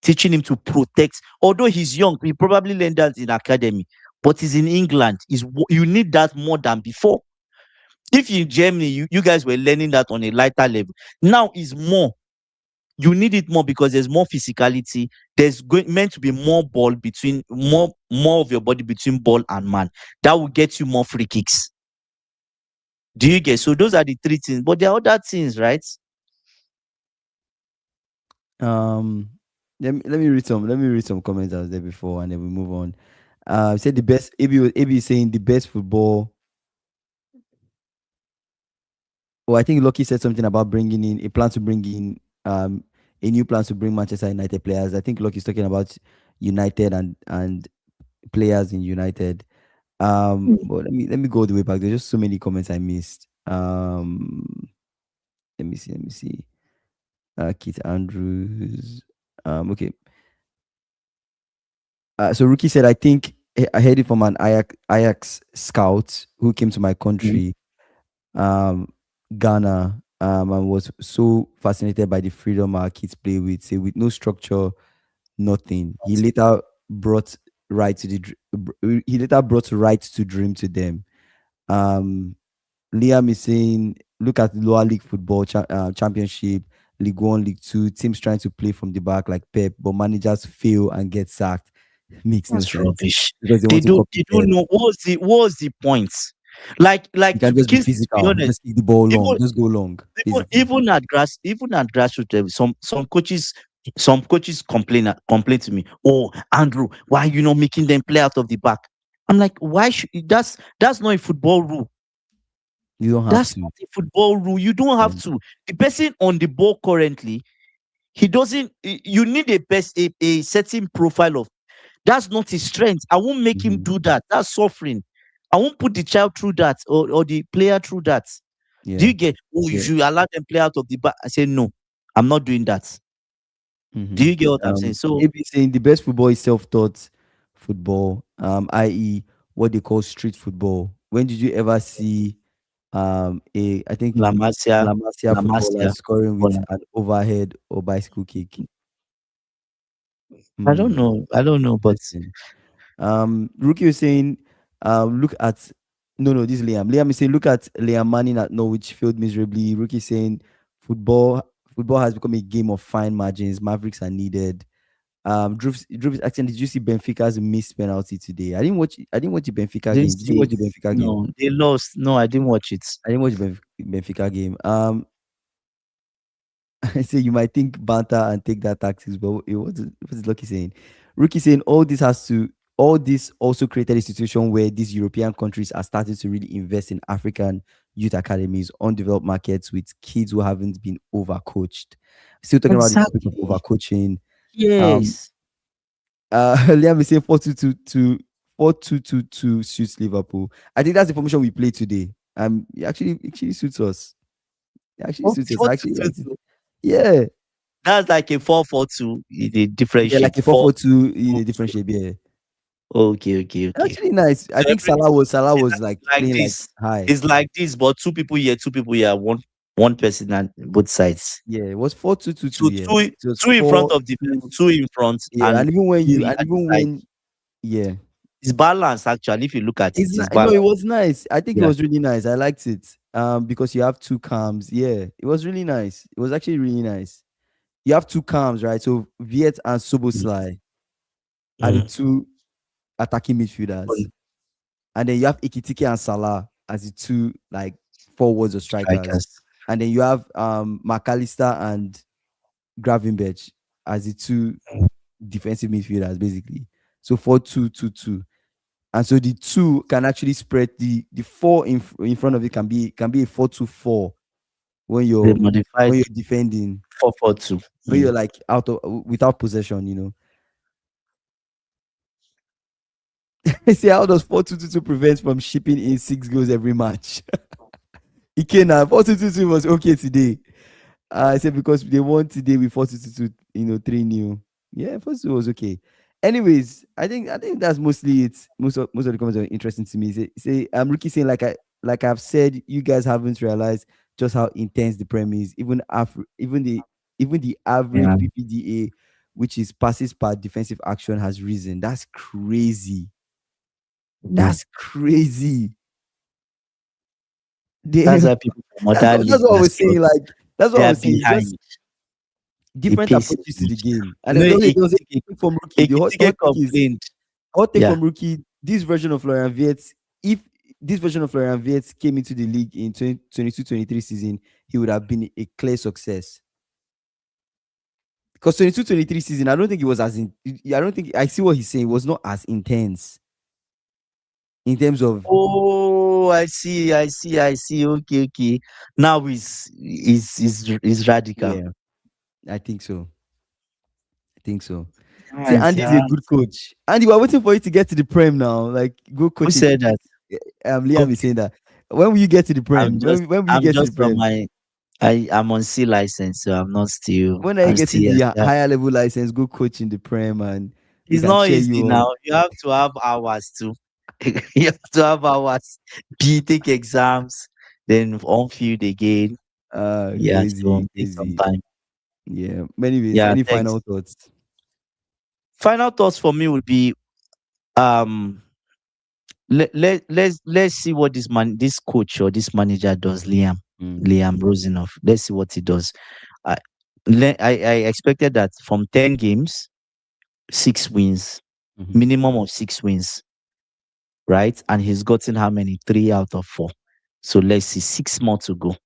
Teaching him to protect. Although he's young, he probably learned that in academy, but he's in England. You need that more than before. If in Germany, you guys were learning that on a lighter level. Now is more. You need it more because there's more physicality. Meant to be more of your body between ball and man. That will get you more free kicks. Do you get? So those are the three things. But there are other things, right? Um, let me read some comments out there before, and then we move on. Said the best. AB is saying the best football. Oh, I think Lucky said something about bringing in a plan to bring in a new plan to bring Manchester United players. I think Lucky's talking about United and players in United. But let me go all the way back. There's just so many comments I missed. Let me see. Keith Andrews. Okay. So Rookie said, I think I heard it from an Ajax scout who came to my Mm. country, um, Ghana, and was so fascinated by the freedom our kids play with. Say with no structure, nothing. He later brought he later brought right to dream to them. Um, Liam is saying, look at lower league football championship, League One, League Two, teams trying to play from the back like Pep, but managers fail and get sacked. Makes no That's sense rubbish. because they They want to don't copy they don't Pep. know what's the point. You Like can to just be be physical, honest, just kick the ball long, even just go long, even basically. even at grassroots level, some coaches complain to me. Oh, Andrew, why are you not making them play out of the back? I'm like, why should that's not a football rule. You don't have That's to. not a football rule. You don't Yeah. have to. The person on the ball currently, he doesn't. You need a certain profile of. That's not his strength. I won't make him Mhm. do that. That's suffering. I won't put the child through that or the player through that. Do Yeah. you get? Oh, you should allow them play out of the back. I say no. I'm not doing that. Do Mm-hmm. you get what I'm saying? So AB saying the best football is self-taught football, i.e., what they call street football. When did you ever see a I think La Masia, La Masia La footballer Masia. scoring with Well, an overhead or bicycle kick? I don't Hmm. know. I don't know, but Interesting. Rookie was saying, look at no, this is Liam. Liam is saying, look at Liam Manning at Norwich failed miserably. Rookie saying, football football has become a game of fine margins. Mavericks are needed. Drew is asking, did you see Benfica's missed penalty today? I didn't watch the Benfica didn't game. Did you see watch it. the Benfica game? No, they lost. No, I didn't watch it. I didn't watch the Benfica game. I say you might think banter and take that tactics, but what's Lucky saying? Rookie saying all this also created a situation where these European countries are starting to really invest in African youth academies, undeveloped markets with kids who haven't been overcoached. Still talking about the topic of Exactly. overcoaching. Um, Yes. Liam is saying 4-2-2 suits Liverpool. I think that's the formation we play today. It actually suits us. It actually Oh, suits us. four I two actually two like it. two. Yeah. That's like a 4-4-2 in a different Yeah, like shape. a Four 4-4-2 in two a different two. shape. Yeah. Okay, okay, okay. Actually nice. I So think Salah was like like playing like this. high. It's like this, but two people here, one person on both sides. Yeah, it was 4-2-2-2, So yeah. two It was two in front of defense, 4-2. two in front, Yeah, and and even when two you in and at the even side. when yeah. It's balanced actually. If you look at it, It's it's not, no, it balanced. was nice. I think it Yeah. was really nice. I liked it. Because you have two cams. Yeah, it was really nice. It was actually really nice. You have two cams, right? So Viet and Mm, Soboslai are the mm. two attacking midfielders. On And then you have Ikitike and Salah as the two like forwards or strikers. strikers. And then you have McAllister and Gravenberch as the two Mm. defensive midfielders, basically. So 4-2-2-2. And so the two can actually spread the four in front of it can be a 4-2-4 when They you're modified when you're defending, 4-4-2. when you're like out of without possession. See, how does 4-2-2-2 prevent from shipping in 6 goals every match? Ikena 4-2-2-2 was okay today. I said because they won today with 4-2-2-2, 3-0. Yeah, first two was okay. Anyways, I think that's mostly it. Most of the comments are interesting to me. I'm Ricky saying like I've said, you guys haven't realized just how intense the Prem is. Even the average Yeah. PPDA, which is passes per defensive action, has risen. That's crazy. Mm. That's crazy. That's They, why people from that's other what, that's leagues what I are was saying. struggling. Like that's what They I are was saying. Just behind. The different pace is approaches to the much. game. And You know, there was a hot take from Rookie. The hot, Ekitike hot take is complained. hot take Yeah. from Rookie. This version of Florian Wirtz, if this version of Florian Wirtz came into the league in 2022-23 season, he would have been a clear success. Because 22-23 season, I don't think it was as in. I don't think I see what he's saying. It was not as intense in terms of Oh, I see, I see, I see. Okay, okay. Now is radical. yeah. I think so. I think so. See, Right, Andy's a yeah. good coach. Andy, we're waiting for you to get to the prem now. Like, go Who coach it. said that? Liam is Okay. saying that. When will you get to the I'm prem? just When will you I'm get to the just on prem? my I'm on C license, so I'm not still When are you I'm getting still the yeah. higher level license? Go coach in the prem and They It's can not cheer easy you now. on. You have to have hours too. You have to have hours. Take exams, then on field again. Yeah, so Crazy, take some crazy. time. Yeah. Anyways, Yeah, any thanks. final thoughts? Final thoughts for me would be um let's see what this coach or this manager does, Mm, Liam Rosinoff. Let's see what he does. I I expected that from 10 games, 6 wins, mhm. minimum of 6 wins, right? And he's gotten how many? 3 out of 4. So let's see, 6 more to go.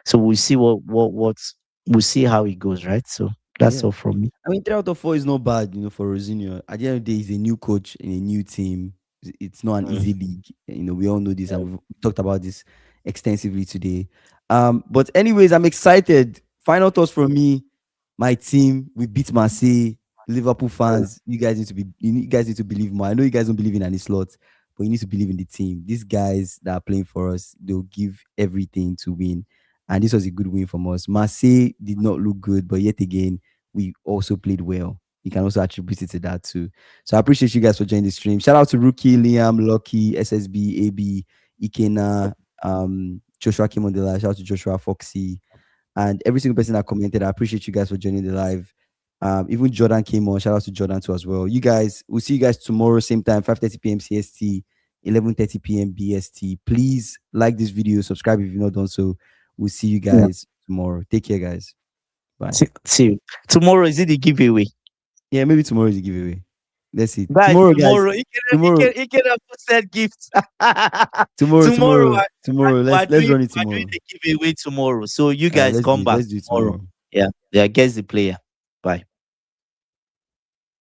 So we'll see what we'll see how it goes, right? So that's Yeah. all from me. I mean, 3 out of 4 is not bad, for Rosinho. At the end of the day, he's a new coach in a new team. It's not an Mm. easy league. We all know this, Yeah. and we've talked about this extensively today. But anyways, I'm excited. Final thoughts from me. My team, we beat Marseille. Liverpool fans, you guys need to believe more. I know you guys don't believe in any slots, but you need to believe in the team. These guys that are playing for us, they'll give everything to win. And this was a good win from us. Marseille did not look good, but yet again, we also played well. You can also attribute it to that too. So I appreciate you guys for joining the stream. Shout out to Rookie, Liam, Lucky, SSB, AB, Ikena, Joshua came on the live. Shout out to Joshua, Foxy, and every single person that commented. I appreciate you guys for joining the live. Even Jordan came on. Shout out to Jordan too as well. You guys, we'll see you guys tomorrow, same time, 5:30 p.m. CST, 11:30 p.m. BST. Please like this video, subscribe if you've not done so. We'll see you Yeah. guys tomorrow. Take care, guys. Bye. See, tomorrow is it the giveaway? Yeah, maybe tomorrow is a giveaway. Let's see. Guys, Tomorrow, guys. tomorrow Tomorrow. he can have posted gifts. Tomorrow. Tomorrow Tomorrow. Tomorrow. Let's run it we're doing tomorrow. the giveaway tomorrow. So you All right, guys come back let's do it tomorrow. tomorrow. Yeah, yeah, guess the player. Bye.